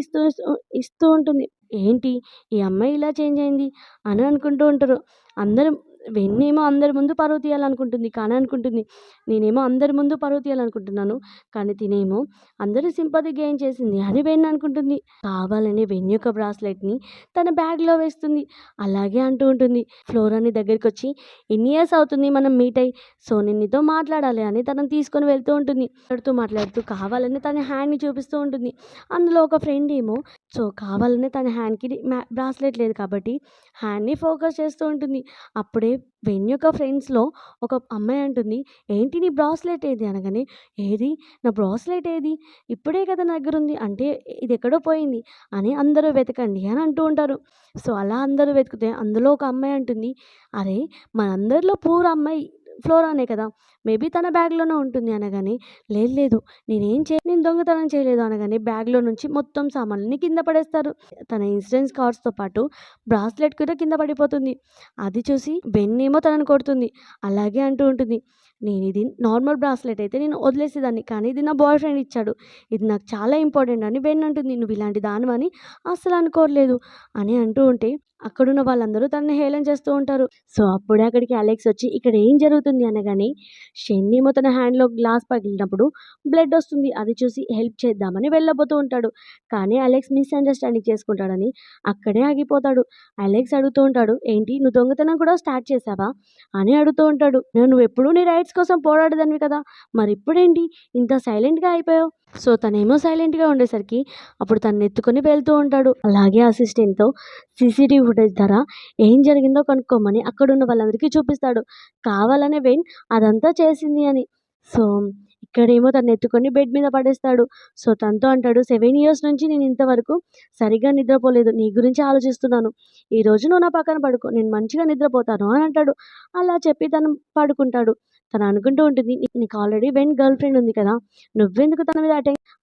ఇస్తూ ఉంటుంది. ఏంటి ఈ అమ్మాయి ఇలా చేంజ్ అయింది అని అనుకుంటూ ఉంటారు. అందరూ వెన్నేమో అందరి ముందు పరువు తీయాలనుకుంటుంది. కానీ అనుకుంటుంది నేనేమో అందరి ముందు పరువు తీయాలనుకుంటున్నాను. కానీ తినేమో అందరూ సింపతి గెయిన్ చేసింది అని వెన్ అనుకుంటుంది. కావాలని వెన్ యొక్క బ్రాస్లెట్‌ని తన బ్యాగ్‌లో వేస్తుంది. అలాగే అంటూ ఉంటుంది. ఫ్లోరాని దగ్గరికొచ్చి ఎన్ని ఇయర్స్ అవుతుంది మనం మీట్ అయ్యి. సో, నేను నీతో మాట్లాడాలి అని తనని తీసుకొని వెళ్తూ ఉంటుంది. మాట్లాడుతూ కావాలని తన హ్యాండ్‌ని చూపిస్తూ ఉంటుంది. అందులో ఒక ఫ్రెండ్ ఏమో సో, కావాలనే తన హ్యాండ్‌కి బ్రాస్లెట్ లేదు కాబట్టి హ్యాండ్‌ని ఫోకస్ చేస్తూ ఉంటుంది. అప్పుడే వెన్ యొక్క ఫ్రెండ్స్‌లో ఒక అమ్మాయి అంటుంది, "ఏంటి నీ బ్రాస్లెట్ ఏది?" అనగానే, "ఏది? నా బ్రాస్లెట్ ఏది? ఇప్పుడే కదా నా దగ్గరుంది." అంటే ఇది ఎక్కడో పోయింది అని అందరూ వెతకండి అని అంటూ ఉంటారు. సో, అలా అందరూ వెతికితే అందులో ఒక అమ్మాయి అంటుంది, "అరే! మనందరిలో పూర్ అమ్మాయి ఫ్లోరానే కదా! మేబీ తన బ్యాగ్‌లోనే ఉంటుంది." అనగానే, "లేదు లేదు నేను దొంగతనం చేయలేదు." అనగానే బ్యాగ్‌లో నుంచి మొత్తం సామాన్లని కింద పడేస్తారు. తన ఇన్సూరెన్స్ కార్డ్స్‌తో పాటు బ్రాస్లెట్ కూడా కింద పడిపోతుంది. అది చూసి బెన్ ఏమో తనని కొడుతుంది. అలాగే అంటూ ఉంటుంది, "నేనిది నార్మల్ బ్రాస్లెట్ అయితే నేను వదిలేసేదాన్ని. కానీ ఇది నా బాయ్ ఫ్రెండ్ ఇచ్చాడు. ఇది నాకు చాలా ఇంపార్టెంట్" అని బెన్ అంటుంది. "నువ్వు ఇలాంటి దానివని అస్సలు అనుకోలేదు" అని అంటూ ఉంటే అక్కడున్న వాళ్ళందరూ తనని హేళన చేస్తూ ఉంటారు. సో, అప్పుడే అక్కడికి అలెక్స్ వచ్చి ఇక్కడ ఏం జరుగుతుంది అనగానే షెన్ ఏమో తన హ్యాండ్‌లో గ్లాస్ పగిలినప్పుడు బ్లడ్ వస్తుంది. అది చూసి హెల్ప్ చేద్దామని వెళ్ళబోతూ ఉంటాడు. కానీ అలెక్స్ మిస్‌అండర్‌స్టాండింగ్ చేసుకుంటాడని అక్కడే ఆగిపోతాడు. అలెక్స్ అడుగుతూ ఉంటాడు, "ఏంటి నువ్వు దొంగతనం కూడా స్టార్ట్ చేశావా?" అని అడుగుతూ ఉంటాడు. "నువ్వెప్పుడూ నీ రైట్స్ కోసం పోరాడేదానివి కదా! మరిప్పుడేంటి ఇంత సైలెంట్‌గా అయిపోయావు?" సో, తనేమో సైలెంట్‌గా ఉండేసరికి అప్పుడు తననెత్తుకొని వెళ్తూ ఉంటాడు. అలాగే అసిస్టెంట్‌తో సీసీటీవీ ఫుటేజ్ ద్వారా ఏం జరిగిందో కనుక్కోమని అక్కడున్న వాళ్ళందరికీ చూపిస్తాడు. కావాలనే వెన్ అదంతా చేసింది అని. సో, ఇక్కడేమో తనెత్తుకొని బెడ్ మీద పడేస్తాడు. సో, తనతో అంటాడు, "7 ఇయర్స్ నుంచి నేను ఇంతవరకు సరిగ్గా నిద్రపోలేదు. నీ గురించి ఆలోచిస్తున్నాను. ఈరోజు నువ్వు నా పక్కన పడుకో. నేను మంచిగా నిద్రపోతాను" అని అంటాడు. అలా చెప్పి తను పడుకుంటాడు. తను అనుకుంటూ ఉంటుంది, నీకు ఆల్రెడీ వెన్ గర్ల్ ఫ్రెండ్ ఉంది కదా! నువ్వెందుకు తన మీద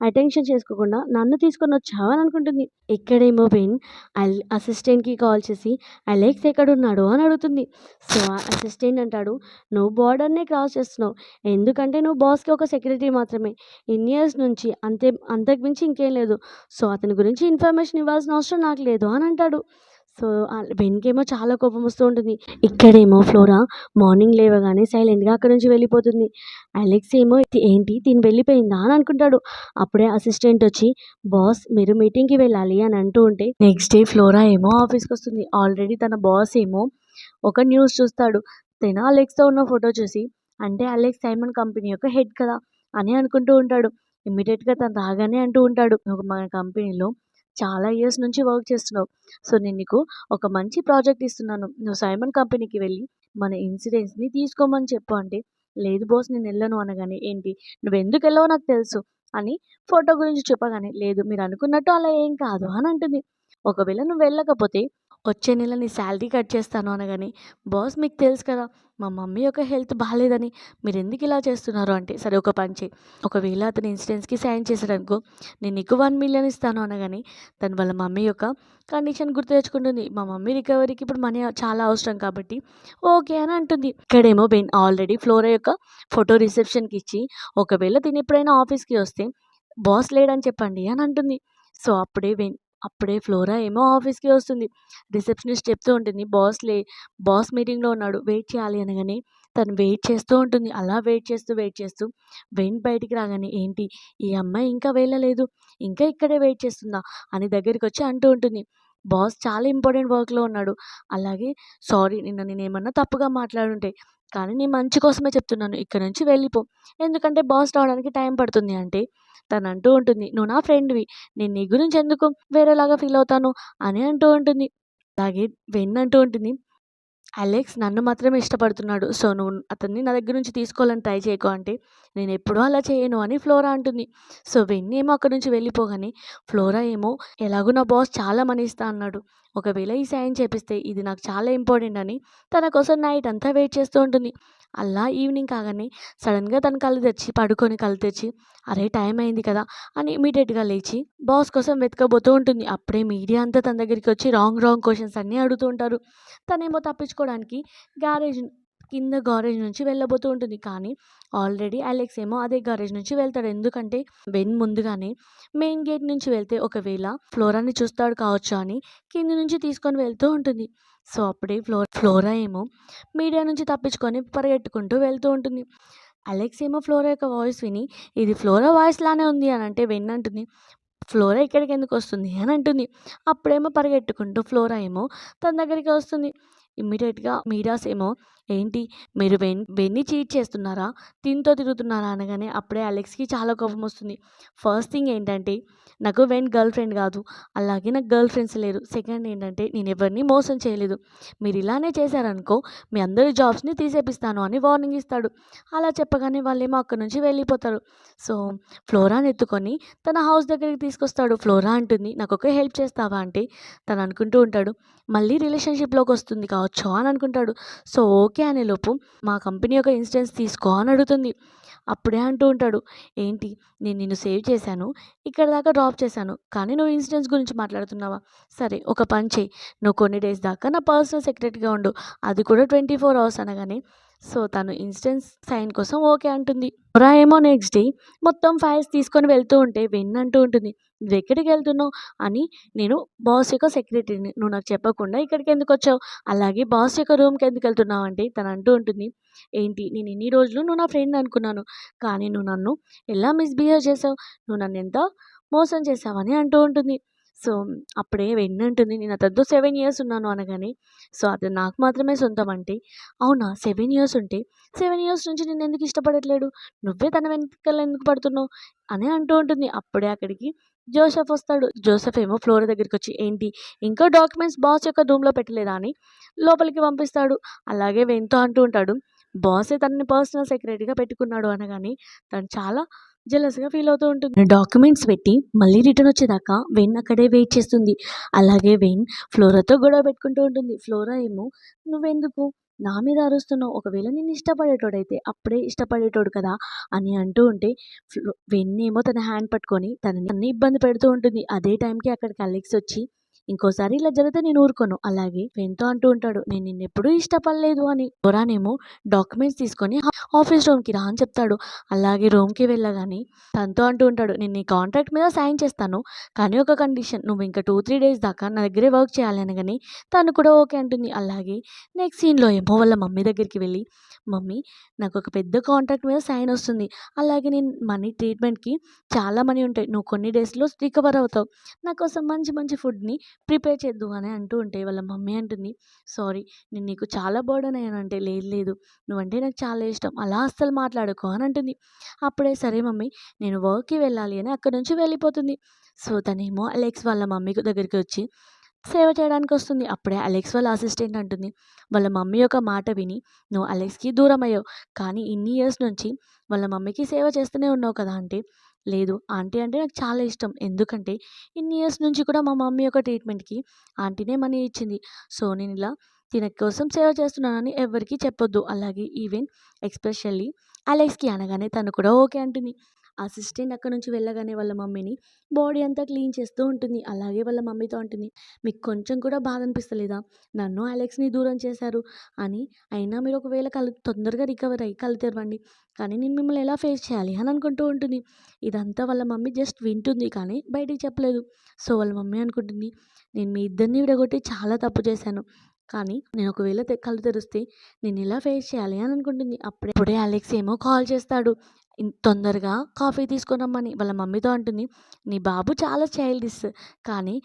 అటెన్షన్ చేసుకోకుండా నన్ను తీసుకొనొచ్చావు అని అనుకుంటుంది. ఇక్కడేమో వెన్ అసిస్టెంట్‌కి కాల్ చేసి అలెక్స్ ఎక్కడున్నాడు అని అడుగుతుంది. సో, ఆ అసిస్టెంట్ అంటాడు, "నువ్వు బోర్డర్‌నే క్రాస్ చేస్తున్నావు. ఎందుకంటే నువ్వు బాస్‌కి ఒక సెక్రటరీ మాత్రమే. ఇన్ని ఇయర్స్ నుంచి అంతే అంతకు మించి ఇంకేం లేదు. సో, అతని గురించి ఇన్ఫర్మేషన్ ఇవ్వాల్సిన అవసరం నాకు లేదు" అని అంటాడు. సో, వెన్‌కేమో చాలా కోపం వస్తూ ఉంటుంది. ఇక్కడేమో ఫ్లోరా మార్నింగ్ లేవగానే సైలెంట్‌గా అక్కడి నుంచి వెళ్ళిపోతుంది. అలెక్స్ ఏమో ఏంటి తిను వెళ్ళిపోయిందా అని అనుకుంటాడు. అప్పుడే అసిస్టెంట్ వచ్చి, "బాస్ మీరు మీటింగ్‌కి వెళ్ళాలి" అని అంటూ ఉంటే నెక్స్ట్ డే ఫ్లోరా ఏమో ఆఫీస్‌కొస్తుంది. ఆల్రెడీ తన బాస్ ఏమో ఒక న్యూస్ చూస్తాడు. తను అలెక్స్‌తో ఉన్న ఫోటో చూసి, అంటే అలెక్స్ సైమన్ కంపెనీ యొక్క హెడ్ కదా! అని అనుకుంటూ ఉంటాడు. ఇమ్మీడియేట్‌గా తను రాగానే అంటూ ఉంటాడు, "మన కంపెనీలో చాలా ఇయర్స్ నుంచి వర్క్ చేస్తున్నావు. సో, నేను నీకు ఒక మంచి ప్రాజెక్ట్ ఇస్తున్నాను. నువ్వు సైమన్ కంపెనీకి వెళ్ళి మన ఇన్సూరెన్స్‌ని తీసుకోమని చెప్పు" అంటే, "లేదు బాస్ నేనెళ్ళను" అనగానే, "ఏంటి నువ్వెందుకెళ్ళవో నాకు తెలుసు" అని ఫోటో గురించి చెప్పగానే, "లేదు మీరనుకున్నట్టు అలా ఏం కాదు" అని అంటుంది. "ఒకవేళ నువ్వు వెళ్ళకపోతే వచ్చే నెల నీ శాలరీ కట్ చేస్తాను" అనగానే, "బాస్ మీకు తెలుసు కదా! మా మమ్మీ యొక్క హెల్త్ బాలేదని మీరెందుకు ఇలా చేస్తున్నారు" అంటే, "సరే ఒక పని చెయి. ఒకవేళ అతను ఇన్సూరెన్స్‌కి సైన్ చేసాడనుకో నేను నీకు 1,000,000 ఇస్తాను" అనగానే, తను వాళ్ళ మమ్మీ యొక్క కండిషన్ గుర్తు తెచ్చుకుంటుంది. మా మమ్మీ రికవరీకి ఇప్పుడు మనీ చాలా అవసరం కాబట్టి ఓకే అని అంటుంది. ఇక్కడేమో బెన్ ఆల్రెడీ ఫ్లోరా యొక్క ఫోటో రిసెప్షన్‌కి ఇచ్చి, "ఒకవేళ తినెప్పుడైనా ఆఫీస్‌కి వస్తే బాస్ లేడని చెప్పండి" అని అంటుంది. సో, అప్పుడే ఫ్లోరా ఏమో ఆఫీస్‌కి వస్తుంది. రిసెప్షనిస్ట్ చెప్తూ ఉంటుంది, బాస్ మీటింగ్‌లో ఉన్నాడు. వెయిట్ చేయాలి" అనగానే తను వెయిట్ చేస్తూ ఉంటుంది. అలా వెయిట్ చేస్తూ వెన్ బయటికి రాగానే, "ఏంటి ఈ అమ్మాయి ఇంకా వెళ్ళలేదు. ఇంకా ఇక్కడే వెయిట్ చేస్తుందా?" అని దగ్గరికొచ్చి అంటూ ఉంటుంది. "బాస్ చాలా ఇంపార్టెంట్ వర్క్‌లో ఉన్నాడు. అలాగే సారీ నిన్న నేనేమన్నా తప్పుగా మాట్లాడుంటే. కానీ నీ మంచి కోసమే చెప్తున్నాను. ఇక్కడి నుంచి వెళ్ళిపో. ఎందుకంటే బాస్ రావడానికి టైం పడుతుంది" అంటే తనంటూ ఉంటుంది, "నువ్వు నా ఫ్రెండ్‌వి. నేను నీ గురించి ఎందుకు వేరేలాగా ఫీల్ అవుతాను" అని అంటూ ఉంటుంది. అలాగే వెన్ అంటూ ఉంటుంది, "అలెక్స్ నన్ను మాత్రమే ఇష్టపడుతున్నాడు. సో, నువ్వు అతన్ని నా దగ్గర నుంచి తీసుకోవాలని ట్రై చేయకు" అంటే, "నేనెప్పుడూ అలా చేయను" అని ఫ్లోరా అంటుంది. సో, వెన్ ఏమో అక్కడి నుంచి వెళ్ళిపోగానే, ఫ్లోరా ఏమో ఎలాగో నా బాస్ చాలా మనీ ఇస్తా అన్నాడు. ఒకవేళ ఈ సైన్ చేపిస్తే ఇది నాకు చాలా ఇంపార్టెంట్ అని తన కోసం నైట్ అంతా వెయిట్ చేస్తూ ఉంటుంది. అలా ఈవినింగ్ కాగానే సడెన్‌గా తను కళ్ళు తెరిచి, "అరే! టైం అయింది కదా!" అని ఇమ్మీడియేట్‌గా లేచి బాస్ కోసం వెతకబోతూ ఉంటుంది. అప్పుడే మీడియా అంతా తన దగ్గరికి వచ్చి రాంగ్ క్వెషన్స్ అన్నీ అడుగుతూ ఉంటారు. తనేమో తప్పించుకోవడానికి గ్యారేజ్ గారేజ్ నుంచి వెళ్ళబోతూ ఉంటుంది. కానీ ఆల్రెడీ అలెక్స్ ఏమో అదే గ్యారేజ్ నుంచి వెళ్తాడు. ఎందుకంటే బెన్ ముందుగానే మెయిన్ గేట్ నుంచి వెళ్తే ఒకవేళ ఫ్లోరాని చూస్తాడు కావచ్చు అని కింది నుంచి తీసుకొని వెళ్తూ ఉంటుంది. సో, అప్పుడే ఫ్లోరా ఏమో మీడియా నుంచి తప్పించుకొని పరిగెట్టుకుంటూ వెళ్తూ ఉంటుంది. అలెక్స్ ఏమో ఫ్లోరా యొక్క వాయిస్ విని, "ఇది ఫ్లోరా వాయిస్ లానే ఉంది" అని అంటే వెన్ అంటుంది, "ఫ్లోరా ఇక్కడికెందుకొస్తుంది" అని అంటుంది. అప్పుడేమో పరిగెట్టుకుంటూ ఫ్లోరా ఏమో తన దగ్గరికి వస్తుంది. ఇమ్మీడియేట్‌గా మీరాస్ ఏమో, "ఏంటి మీరు వెన్‌ని చీట్ చేస్తున్నారా? తినతో తిరుగుతున్నారా?" అనగానే అప్పుడే అలెక్స్‌కి చాలా కోపమొస్తుంది. ఫస్ట్ థింగ్ ఏంటంటే నాకు వెన్ గర్ల్ ఫ్రెండ్ కాదు. అలాగే నాకు గర్ల్ ఫ్రెండ్స్ లేరు. సెకండ్ ఏంటంటే నేనెవరిని మోసం చేయలేదు. మీరు ఇలానే చేశారనుకో మీ అందరి జాబ్స్‌ని తీసేపిస్తాను అని వార్నింగ్ ఇస్తాడు. అలా చెప్పగానే వాళ్ళేమో అక్కడి నుంచి వెళ్ళిపోతారు. సో, ఫ్లోరాని ఎత్తుకొని తన హౌస్ దగ్గరికి తీసుకొస్తాడు. ఫ్లోరా అంటుంది, "నాకొక హెల్ప్ చేస్తావా?" అంటే తను అనుకుంటూ ఉంటాడు, మళ్ళీ రిలేషన్‌షిప్‌లోకి వస్తుంది కావచ్చు అని అనుకుంటాడు. సో, ఓకే అనేలోపు మా కంపెనీ యొక్క ఇన్స్టెన్స్ తీసుకో అని అడుగుతుంది. అప్పుడే అంటూ ఉంటాడు, "ఏంటి నేను నిన్ను సేవ్ చేశాను. ఇక్కడి దాకా డ్రాప్ చేశాను. కానీ నువ్వు ఇన్సిడెంట్స్ గురించి మాట్లాడుతున్నావా? సరే ఒక పని చెయి. నువ్వు కొన్ని డేస్ దాకా నా పర్సనల్ సెక్రటరీగా ఉండు. అది కూడా 24 అవర్స్" అనగానే సో, తను ఇన్స్టెన్స్ సైన్ కోసం ఓకే అంటుంది. నోరా ఏమో నెక్స్ట్ డే మొత్తం ఫైల్స్ తీసుకొని వెళ్తూ ఉంటే వెన్ అంటూ ఉంటుంది, "నువ్వెక్కడికి వెళ్తున్నావు?" అని, "నేను బాస్ యొక్క సెక్రటరీని. నువ్వు నాకు చెప్పకుండా ఇక్కడికెందుకొచ్చావు? అలాగే బాస్ యొక్క రూమ్‌కెందుకెళ్తున్నావు?" అంటే తను అంటూ ఉంటుంది, "ఏంటి నేను ఇన్ని రోజులు నువ్వు నా ఫ్రెండ్ అనుకున్నాను. కానీ నువ్వు నన్ను ఎలా మిస్‌బిహేవ్ చేసావు? నువ్వు నన్నెంత మోసం చేసావని" అంటూ ఉంటుంది. సో, అప్పుడే వెన్ అంటుంది, "నేను అతనితో 7 ఇయర్స్ ఉన్నాను" అనగానే, "సో, అతను నాకు మాత్రమే సొంతం" అంటే, "అవునా 7 ఇయర్స్ ఉంటే 7 ఇయర్స్ నుంచి నిన్నెందుకు ఇష్టపడట్లేడు? నువ్వే తన వెనకాల ఎందుకు పడుతున్నావు?" అని అంటూ ఉంటుంది. అప్పుడే అక్కడికి జోసెఫ్ వస్తాడు. జోసెఫ్ ఏమో ఫ్లోరా దగ్గరికొచ్చి, "ఏంటి ఇంకా డాక్యుమెంట్స్ బాస్ యొక్క రూమ్‌లో పెట్టలేదా?" అని లోపలికి పంపిస్తాడు. అలాగే వెన్‌తో అంటూ ఉంటాడు, "బాసే తనని పర్సనల్ సెక్రటరీగా పెట్టుకున్నాడు" అనగానే తను చాలా జెలస్‌గా ఫీల్ అవుతూ ఉంటుంది. డాక్యుమెంట్స్ పెట్టి మళ్ళీ రిటర్న్ వచ్చేదాకా వెన్ అక్కడే వెయిట్ చేస్తుంది. అలాగే వెన్ ఫ్లోరాతో గొడవ పెట్టుకుంటూ ఉంటుంది. ఫ్లోరా ఏమో, "నువ్వెందుకు నా మీద అరుస్తున్నావు? ఒకవేళ నిన్ను ఇష్టపడేటోడైతే అప్పుడే ఇష్టపడేటోడు కదా!" అని అంటూ ఉంటే వెన్ ఏమో తన హ్యాండ్ పట్టుకొని తనని ఇబ్బంది పెడుతూ ఉంటుంది. అదే టైంకి అక్కడికి అలెక్స్ వచ్చి, "ఇంకోసారి ఇలా జరిగితే నేను ఊరుకోను." అలాగే వెన్‌తో అంటూ ఉంటాడు, "నేను నిన్నెప్పుడూ ఇష్టపడలేదు" అని. ఫ్లోరానేమో డాక్యుమెంట్స్ తీసుకొని ఆఫీస్ రూమ్‌కి రా అని చెప్తాడు. అలాగే రూమ్‌కి వెళ్ళగానే తనతో అంటూ ఉంటాడు, "నేను నీ కాంట్రాక్ట్ మీద సైన్ చేస్తాను. కానీ ఒక కండిషన్ నువ్వు ఇంకా 2, 3 డేస్ దాకా నా దగ్గరే వర్క్ చేయాలి" అనగానే తను కూడా ఓకే అంటుంది. అలాగే నెక్స్ట్ సీన్‌లో ఏమో వాళ్ళ మమ్మీ దగ్గరికి వెళ్ళి, "మమ్మీ నాకొక పెద్ద కాంట్రాక్ట్ మీద సైన్ వస్తుంది. అలాగే నేను ట్రీట్మెంట్‌కి చాలా మనీ ఉంటాయి. నువ్వు కొన్ని డేస్‌లో రికవర్ అవుతావు. నా కోసం మంచి మంచి ఫుడ్‌ని ప్రిపేర్ చేద్దువు అని అంటూ ఉంటే వాళ్ళ మమ్మీ అంటుంది, "సారీ నేను నీకు చాలా బర్డెన్ అయ్యానంటే." "లేదు లేదు నువ్వంటే నాకు చాలా ఇష్టం. అలా అస్సలు మాట్లాడకు" అని అంటుంది. అప్పుడే సరే మమ్మీ నేను వర్క్‌కి వెళ్ళాలి అని అక్కడి నుంచి వెళ్ళిపోతుంది. సో, తనేమో అలెక్స్ వాళ్ళ మమ్మీ దగ్గరికి వచ్చి సేవ చేయడానికొస్తుంది. అప్పుడే అలెక్స్ వాళ్ళ అసిస్టెంట్ అంటుంది, వాళ్ళ మమ్మీ యొక్క మాట విని నువ్వు అలెక్స్‌కి దూరమయ్యావు. కానీ ఇన్ని ఇయర్స్ నుంచి వాళ్ళ మమ్మీకి సేవ చేస్తూనే ఉన్నావు కదా అంటే, లేదు ఆంటీ అంటే నాకు చాలా ఇష్టం. ఎందుకంటే ఇన్ని ఇయర్స్ నుంచి కూడా మా మమ్మీ యొక్క ట్రీట్మెంట్‌కి ఆంటీనే మనీ ఇచ్చింది. సో, నేనిలా తిన కోసం సేవ చేస్తున్నానని ఎవ్వరికీ చెప్పొద్దు. అలాగే ఈవెన్ ఎస్పెషల్లీ అలెక్స్‌కి అనగానే తను కూడా ఓకే అంటుంది. అసిస్టెంట్ అక్కడి నుంచి వెళ్ళగానే వాళ్ళ మమ్మీని బాడీ అంతా క్లీన్ చేస్తూ ఉంటుంది. అలాగే వాళ్ళ మమ్మీతో అంటుంది, మీకు కొంచెం కూడా బాధ అనిపిస్తలేదా? నన్ను అలెక్స్‌ని దూరం చేశారు అని. అయినా మీరు ఒకవేళ తొందరగా రికవర్ అయ్యి కళ్ళు తెరవండి. కానీ నేను మిమ్మల్ని ఎలా ఫేస్ చేయాలి అని అనుకుంటూ ఉంటుంది. ఇదంతా వాళ్ళ మమ్మీ జస్ట్ వింటుంది కానీ బయటికి చెప్పలేదు. సో, వాళ్ళ మమ్మీ అనుకుంటుంది, నేను మీ ఇద్దరిని విడగొట్టి చాలా తప్పు చేశాను. కానీ నేను ఒకవేళ కళ్ళు తెరిస్తే నేను ఎలా ఫేస్ చేయాలి అని అనుకుంటుంది. అప్పుడే అలెక్స్ ఏమో కాల్ చేస్తాడు. తొందరగా కాఫీ తీసుకొని రమ్మని. వాళ్ళ మమ్మీతో అంటుంది, నీ బాబు చాలా చైల్డిష్ కానీ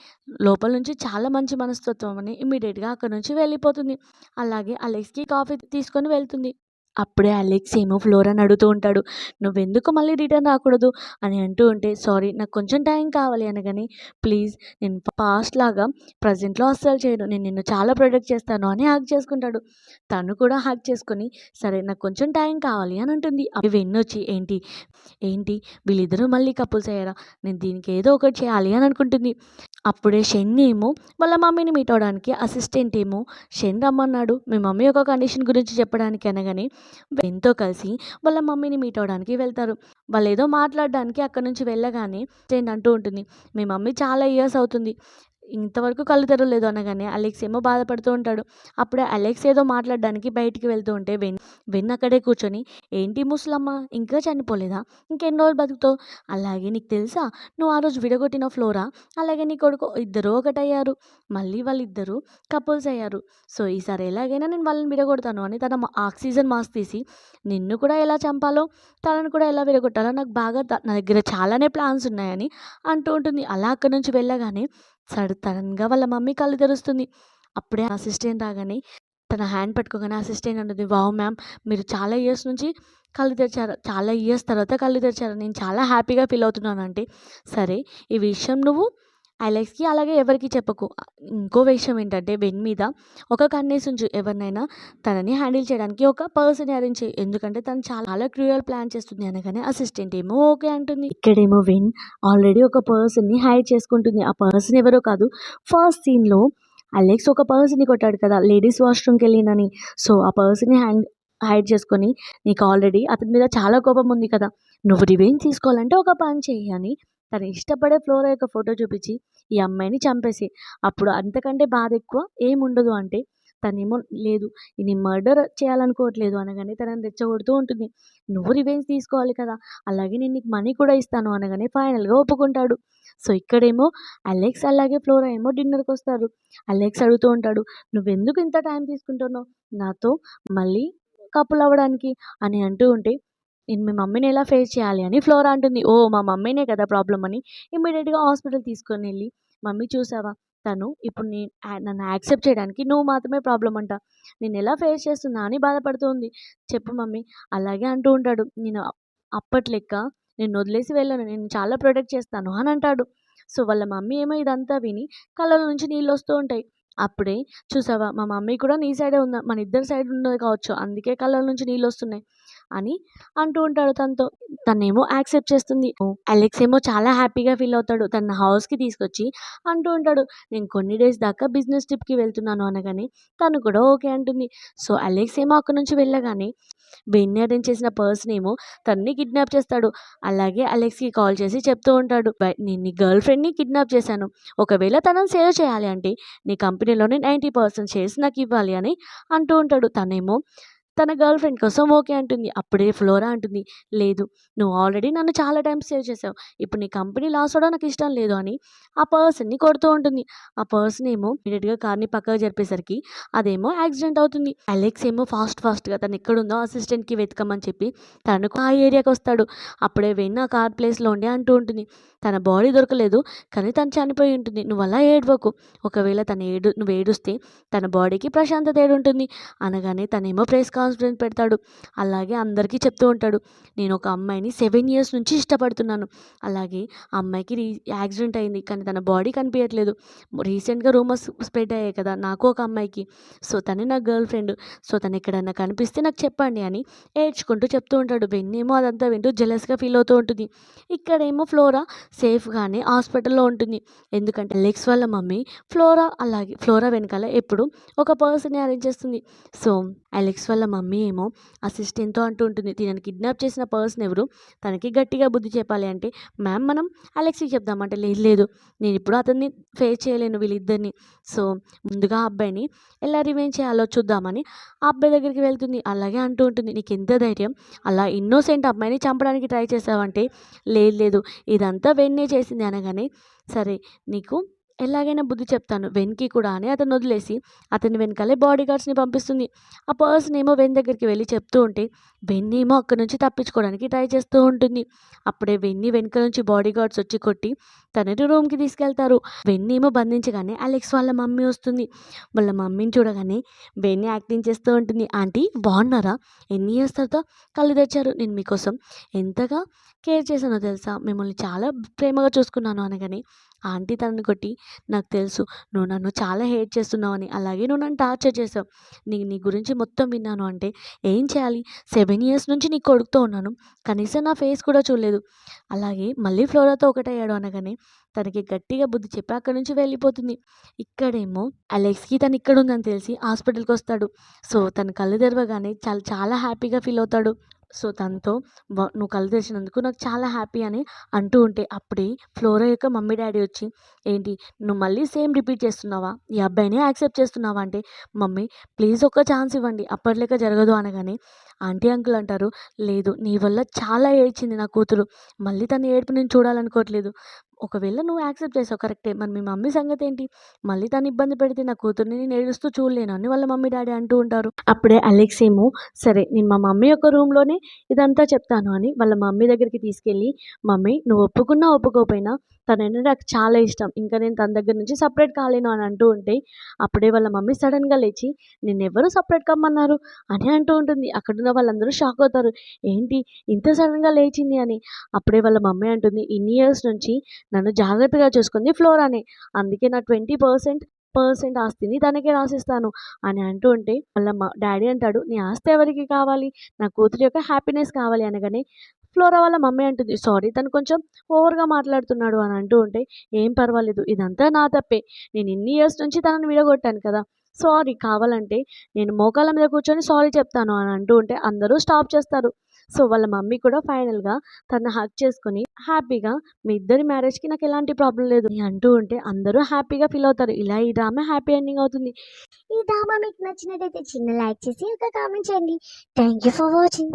లోపల నుంచి చాలా మంచి మనస్తత్వం అని ఇమ్మీడియేట్‌గా అక్కడి నుంచి వెళ్ళిపోతుంది. అలాగే అలెక్స్‌కి కాఫీ తీసుకొని వెళ్తుంది. అప్పుడే అలెక్స్ ఏమో ఫ్లోరాని అడుగుతూ ఉంటాడు, "నువ్వెందుకు మళ్ళీ రిటర్న్ రాకూడదు?" అని అంటూ ఉంటే, "సారీ నాకు కొంచెం టైం కావాలి" అనగానే, "ప్లీజ్ నేను పాస్ట్‌లాగా ప్రెజెంట్‌లో అస్సలు చేయను. నేను నిన్ను చాలా ప్రొటెక్ట్ చేస్తాను" అని హగ్ చేసుకుంటాడు. తను కూడా హగ్ చేసుకొని, "సరే నాకు కొంచెం టైం కావాలి" అని అంటుంది. అప్పుడు వెన్నొచ్చి, ఏంటి వీళ్ళిద్దరూ మళ్ళీ కపుల్స్ అయ్యారా? నేను దీనికి ఏదో ఒకటి చేయాలి అని అనుకుంటుంది. అప్పుడే షెన్ ఏమో వాళ్ళ మమ్మీని మీట్ అవ్వడానికి అసిస్టెంట్ ఏమో షెన్ రమ్మన్నాడు. మీ మమ్మీ యొక్క కండిషన్ గురించి చెప్పడానికి అనగానే వెన్‌తో కలిసి వాళ్ళ మమ్మీని మీట్ అవ్వడానికి వెళ్తారు. వాళ్ళేదో మాట్లాడడానికి అక్కడి నుంచి వెళ్ళగానే అసిస్టెంట్ అంటూ ఉంటుంది, మీ మమ్మీ చాలా ఇయర్స్ అవుతుంది ఇంతవరకు కళ్ళు తెరవలేదు అనగానే అలెక్స్ ఏమో బాధపడుతూ ఉంటాడు. అప్పుడే అలెక్స్ ఏదో మాట్లాడడానికి బయటికి వెళ్తూ ఉంటే వెన్ అక్కడే కూర్చొని, ఏంటి ముసలమ్మ ఇంకా చనిపోలేదా? ఇంకెన్ని రోజులు బతుకుతావు? అలాగే నీకు తెలుసా నువ్వు ఆ రోజు విడగొట్టిన ఫ్లోరా అలాగే నీ కొడుకు ఇద్దరు ఒకటయ్యారు. మళ్ళీ వాళ్ళిద్దరూ కపుల్స్ అయ్యారు. సో, ఈసారి ఎలాగైనా నేను వాళ్ళని విడగొడతాను అని తన ఆక్సిజన్ మాస్క్ తీసి నిన్ను కూడా ఎలా చంపాలో తనను కూడా ఎలా విడగొట్టాలో నాకు బాగా నా దగ్గర చాలానే ప్లాన్స్ ఉన్నాయని అంటూ ఉంటుంది. అలా అక్కడి నుంచి వెళ్ళగానే సడన్‌గా వాళ్ళ మమ్మీ కళ్ళు తెరుస్తుంది. అప్పుడే అసిస్టెంట్ రాగానే తన హ్యాండ్ పట్టుకోగానే అసిస్టెంట్ అంటుంది, "వావ్ మ్యామ్ మీరు చాలా ఇయర్స్ నుంచి కళ్ళు తెరిచారు. చాలా ఇయర్స్ తర్వాత కళ్ళు తెరిచారు. నేను చాలా హ్యాపీగా ఫీల్ అవుతున్నాను" అంటే, "సరే ఈ విషయం నువ్వు అలెక్స్‌కి అలాగే ఎవరికీ చెప్పకు. ఇంకో విషయం ఏంటంటే వెన్ మీద ఒక కన్నేసి ఉంచు. ఎవరినైనా తనని హ్యాండిల్ చేయడానికి ఒక పర్సన్‌ని అరేంజ్ చెయి. ఎందుకంటే తను చాలా క్రూయల్ ప్లాన్ చేస్తుంది" అనగానే అసిస్టెంట్ ఏమో ఓకే అంటుంది. ఇక్కడేమో వెన్ ఆల్రెడీ ఒక పర్సన్‌ని హైడ్ చేసుకుంటుంది. ఆ పర్సన్ ఎవరో కాదు, ఫస్ట్ సీన్‌లో అలెక్స్ ఒక పర్సన్‌ని కొట్టాడు కదా! లేడీస్ వాష్‌రూమ్‌కి వెళ్ళిందని. సో, ఆ పర్సన్‌ని హైడ్ చేసుకొని, నీకు ఆల్రెడీ అతని మీద చాలా కోపం ఉంది కదా! నువ్వు రివెంజ్ తీసుకోవాలంటే ఒక పని చెయ్యి అని తను ఇష్టపడే ఫ్లోరా యొక్క ఫోటో చూపించి, ఈ అమ్మాయిని చంపేసేయి. అప్పుడు అంతకంటే బాధ ఎక్కువ ఏముండదు అంటే, తనేమో లేదు నేను మర్డర్ చేయాలనుకోవట్లేదు అనగానే తనని రెచ్చగొడుతూ ఉంటుంది. నువ్వు రివెంజ్ తీసుకోవాలి కదా! అలాగే నేను నీకు మనీ కూడా ఇస్తాను అనగానే ఫైనల్‌గా ఒప్పుకుంటాడు. సో, ఇక్కడేమో అలెక్స్ అలాగే ఫ్లోరా ఏమో డిన్నర్‌కొస్తారు. అలెక్స్ అడుగుతూ ఉంటాడు, "నువ్వెందుకు ఇంత టైం తీసుకుంటున్నావు నాతో మళ్ళీ కపుల్ అవ్వడానికి" అని అంటూ ఉంటే, "నేను మీ మమ్మీని ఎలా ఫేస్ చేయాలి" అని ఫ్లోరా అంటుంది. ఓహ్! మా మమ్మీనే కదా ప్రాబ్లమ్ అని ఇమ్మీడియేట్‌గా హాస్పిటల్ తీసుకొనెళ్ళి, "మమ్మీ చూసావా తను ఇప్పుడు నన్ను యాక్సెప్ట్ చేయడానికి నువ్వు మాత్రమే ప్రాబ్లమ్ అంట. నేనెలా ఫేస్ చేస్తున్నా అని బాధపడుతోంది. చెప్పు మమ్మీ" అలాగే అంటూ ఉంటాడు. "నేను అప్పటి లెక్క నిన్నొదిలేసి వెళ్ళను. నేను చాలా ప్రొటెక్ట్ చేస్తాను" అని అంటాడు. సో, వాళ్ళ మమ్మీ ఏమో ఇదంతా విని కళ్ళలో నుంచి నీళ్ళొస్తూ ఉంటాయి. అప్పుడే, "చూసావా మా మమ్మీ కూడా నీ సైడే ఉందా మన ఇద్దరి సైడ్ ఉన్నది కావచ్చు. అందుకే కళ్ళలో నుంచి నీళ్ళొస్తున్నాయి" అని అంటూ ఉంటాడు తనతో. తనేమో యాక్సెప్ట్ చేస్తుంది. అలెక్స్ ఏమో చాలా హ్యాపీగా ఫీల్ అవుతాడు. తనని హౌస్‌కి తీసుకొచ్చి అంటూ ఉంటాడు, "నేను కొన్ని డేస్ దాకా బిజినెస్ ట్రిప్‌కి వెళ్తున్నాను" అనగానే తను కూడా ఓకే అంటుంది. సో, అలెక్స్ ఏమో అక్కడి నుంచి వెళ్ళగానే వెన్‌ని అరేంజ్ చేసిన పర్సన్ ఏమో తనని కిడ్నాప్ చేస్తాడు. అలాగే అలెక్స్‌కి కాల్ చేసి చెప్తూ ఉంటాడు, నేను నీ గర్ల్ ఫ్రెండ్‌ని కిడ్నాప్ చేశాను. ఒకవేళ తనని సేవ్ చేయాలి అంటే నీ కంపెనీలోని 90% షేర్స్ నాకివ్వాలి" అని అంటూ ఉంటాడు. తనేమో తన గర్ల్ ఫ్రెండ్ కోసం ఓకే అంటుంది. అప్పుడే ఫ్లోరా అంటుంది, "లేదు, నువ్వు ఆల్రెడీ నన్ను చాలా టైమ్స్ సేవ్ చేసావు. ఇప్పుడు నీ కంపెనీ లాస్ అవ్వడం నాకు ఇష్టం లేదు" అని ఆ పర్సన్‌ని కొడుతూ ఉంటుంది. ఆ పర్సన్ ఏమో ఇమ్మీడియేట్‌గా కార్‌ని పక్కకు జరిపేసరికి అదేమో యాక్సిడెంట్ అవుతుంది. అలెక్స్ ఏమో ఫాస్ట్‌గా తను ఎక్కడుందో అసిస్టెంట్‌కి వెతకమని చెప్పి తను ఆ ఏరియాకొస్తాడు. అప్పుడే వెన్ ఆ కార్ ప్లేస్‌లో ఉండి అంటూ ఉంటుంది, "తన బాడీ దొరకలేదు, కానీ తను చనిపోయి ఉంటుంది. నువ్వలా ఏడవకు. ఒకవేళ నువ్వు ఏడుస్తే తన బాడీకి ప్రశాంతత ఏడుంటుంది" అనగానే తనేమో ప్రెస్ కాన్ఫరెన్స్ పెడతాడు. అలాగే అందరికీ చెప్తూ ఉంటాడు, "నేను ఒక అమ్మాయిని 7 ఇయర్స్ నుంచి ఇష్టపడుతున్నాను. అలాగే ఆ అమ్మాయికి యాక్సిడెంట్ అయింది, కానీ తన బాడీ కనిపియట్లేదు. రీసెంట్‌గా రూమర్స్ స్ప్రెడ్ అయ్యాయి కదా నాకు ఒక అమ్మాయికి. సో తనే నా గర్ల్ ఫ్రెండ్. సో తను ఎక్కడన్నా కనిపిస్తే నాకు చెప్పండి" అని ఏడ్చుకుంటూ చెప్తూ ఉంటాడు. వెన్నేమో అదంతా వింటూ జెలస్‌గా ఫీల్ అవుతూ ఉంటుంది. ఇక్కడేమో ఫ్లోరా సేఫ్‌గానే హాస్పిటల్‌లో ఉంటుంది. ఎందుకంటే అలెక్స్ వాళ్ళ మమ్మీ ఫ్లోరా వెనకాల ఎప్పుడు ఒక పర్సన్‌ని అరేంజ్ చేస్తుంది. సో అలెక్స్ వాళ్ళ మమ్మీ ఏమో అసిస్టెంట్‌తో అంటూ ఉంటుంది, "తినని కిడ్నాప్ చేసిన పర్సన్ ఎవరు? తనకి గట్టిగా బుద్ధి చెప్పాలి" అంటే, "మ్యామ్ మనం అలెక్స్‌కి చెప్దాం" అంటే, లేదు నేనిప్పుడు అతన్ని ఫేస్ చేయలేను వీళ్ళిద్దరిని. సో ముందుగా ఆ అబ్బాయిని ఎలా రివెంజ్ చేయాలో చూద్దామని ఆ అబ్బాయి దగ్గరికి వెళ్తుంది. అలాగే అంటూ ఉంటుంది, "నీకెంత ధైర్యం? అలా ఇన్నోసెంట్ అమ్మాయిని చంపడానికి ట్రై చేసావంటే" లేదు ఇదంతా వెన్నే చేసింది" అనగానే, "సరే నీకు ఎలాగైనా బుద్ధి చెప్తాను వెన్‌కి కూడా" అని అతన్ని వదిలేసి అతని వెనకాలే బాడీగార్డ్స్‌ని పంపిస్తుంది. ఆ పర్సన్ ఏమో వెన్ దగ్గరికి వెళ్ళి చెప్తూ ఉంటే వెన్ ఏమో అక్కడి నుంచి తప్పించుకోవడానికి ట్రై చేస్తూ ఉంటుంది. అప్పుడే వెన్ని వెనక నుంచి బాడీగార్డ్స్ వచ్చి కొట్టి తనని రూమ్‌కి తీసుకెళ్తారు. వెన్ని ఏమో బంధించగానే అలెక్స్ వాళ్ళ మమ్మీ వస్తుంది. వాళ్ళ మమ్మీని చూడగానే వెన్ని యాక్టింగ్ చేస్తూ ఉంటుంది, "ఆంటీ బాగున్నారా? ఎన్ని ఇయర్స్ తర్వాత కళ్ళు తెచ్చారు. నేను మీకోసం ఎంతగా కేర్ చేశానో తెలుసా? మిమ్మల్ని చాలా ప్రేమగా చూసుకున్నాను" అనగానే ఆంటీ తనని కొట్టి, "నాకు తెలుసు నువ్వు నన్ను చాలా హేట్ చేస్తున్నావని, అలాగే నువ్వు నన్ను టార్చర్ చేసావు. నీ గురించి మొత్తం విన్నాను" అంటే, "ఏం చేయాలి? 7 ఇయర్స్ నుంచి నీ కొడుకుతో ఉన్నాను. కనీసం నా ఫేస్ కూడా చూడలేదు. అలాగే మళ్ళీ ఫ్లోరాతో ఒకటయ్యాడు" అనగానే తనకి గట్టిగా బుద్ధి చెప్పి అక్కడి నుంచి వెళ్ళిపోతుంది. ఇక్కడేమో అలెక్స్‌కి తను ఇక్కడుందని తెలిసి హాస్పిటల్‌కొస్తాడు. సో తను కళ్ళు తెరవగానే చాలా చాలా హ్యాపీగా ఫీల్ అవుతాడు. సో తనతో "నువ్వు కళ్ళు తెరిచినందుకు నాకు చాలా హ్యాపీ" అని అంటూ ఉంటే అప్పుడే ఫ్లోరా యొక్క మమ్మీ డ్యాడీ వచ్చి, "ఏంటి నువ్వు మళ్ళీ సేమ్ రిపీట్ చేస్తున్నావా? ఈ అబ్బాయినే యాక్సెప్ట్ చేస్తున్నావా?" అంటే, "మమ్మీ ప్లీజ్ ఒక్క ఛాన్స్ ఇవ్వండి, అప్పటిలెక్క జరగదు" అనగానే ఆంటీ అంకుల్ అంటారు, "లేదు నీ వల్ల చాలా ఏడ్చింది నా కూతురు. మళ్ళీ తన ఏడుపు నేను చూడాలనుకోవట్లేదు. ఒకవేళ నువ్వు యాక్సెప్ట్ చేసావు కరెక్టే. మరి మీ మమ్మీ సంగతేంటి? మళ్ళీ తను ఇబ్బంది పెడితే నా కూతుర్ని నేను ఏడుస్తూ చూడలేను" అని వాళ్ళ మమ్మీ డ్యాడీ అంటూ ఉంటారు. అప్పుడే అలెక్స్ ఏమో, "సరే నేను మా మమ్మీ యొక్క రూమ్‌లోనే ఇదంతా చెప్తాను" అని వాళ్ళ మమ్మీ దగ్గరికి తీసుకెళ్ళి, "మమ్మీ నువ్వు ఒప్పుకున్నా ఒప్పుకోకపోయినా తనంటే నాకు చాలా ఇష్టం. ఇంకా నేను తన దగ్గర నుంచి సెపరేట్ కాలేను" అని అంటూ ఉంటే అప్పుడే వాళ్ళ మమ్మీ సడెన్‌గా లేచి, "నిన్నెవరు సెపరేట్ కమ్మన్నారు" అని అంటూ ఉంటుంది. అక్కడున్న వాళ్ళందరూ షాక్ అవుతారు. ఏంటి ఇంత సడెన్‌గా లేచింది అని. అప్పుడే వాళ్ళ మమ్మీ అంటుంది, "ఇన్ని ఇయర్స్ నుంచి నన్ను జాగ్రత్తగా చూసుకుంది ఫ్లోరానే. అందుకే నా 20% ఆస్తిని తనకే రాసిస్తాను" అని అంటూ ఉంటే వాళ్ళ డ్యాడీ అంటాడు, "నీ ఆస్తి ఎవరికి కావాలి? నా కూతురి యొక్క హ్యాపీనెస్ కావాలి" అనగానే ఫ్లోరా వాళ్ళ మమ్మీ అంటుంది, "సారీ తను కొంచెం ఓవర్‌గా మాట్లాడుతున్నాడు" అని అంటూ ఉంటే, "ఏం పర్వాలేదు ఇదంతా నా తప్పే. నేను ఇన్ని ఇయర్స్ నుంచి తనని విడగొట్టాను కదా! సారీ కావాలంటే నేను మోకాళ్ళ మీద కూర్చొని సారీ చెప్తాను" అని అంటూ ఉంటే అందరూ స్టాప్ చేస్తారు. సో వాళ్ళ మమ్మీ కూడా ఫైనల్‌గా తనని హగ్ చేసుకొని హ్యాపీగా, "మీ ఇద్దరి మ్యారేజ్‌కి నాకు ఎలాంటి ప్రాబ్లమ్ లేదు" అని అంటూ ఉంటే అందరూ హ్యాపీగా ఫీల్ అవుతారు. ఇలా ఈ డ్రామా హ్యాపీ ఎండింగ్ అవుతుంది. ఈ డ్రామా మీకు నచ్చినట్టయితే చిన్న లైక్ చేసి ఒక కామెంట్ చేయండి. Thank you for watching.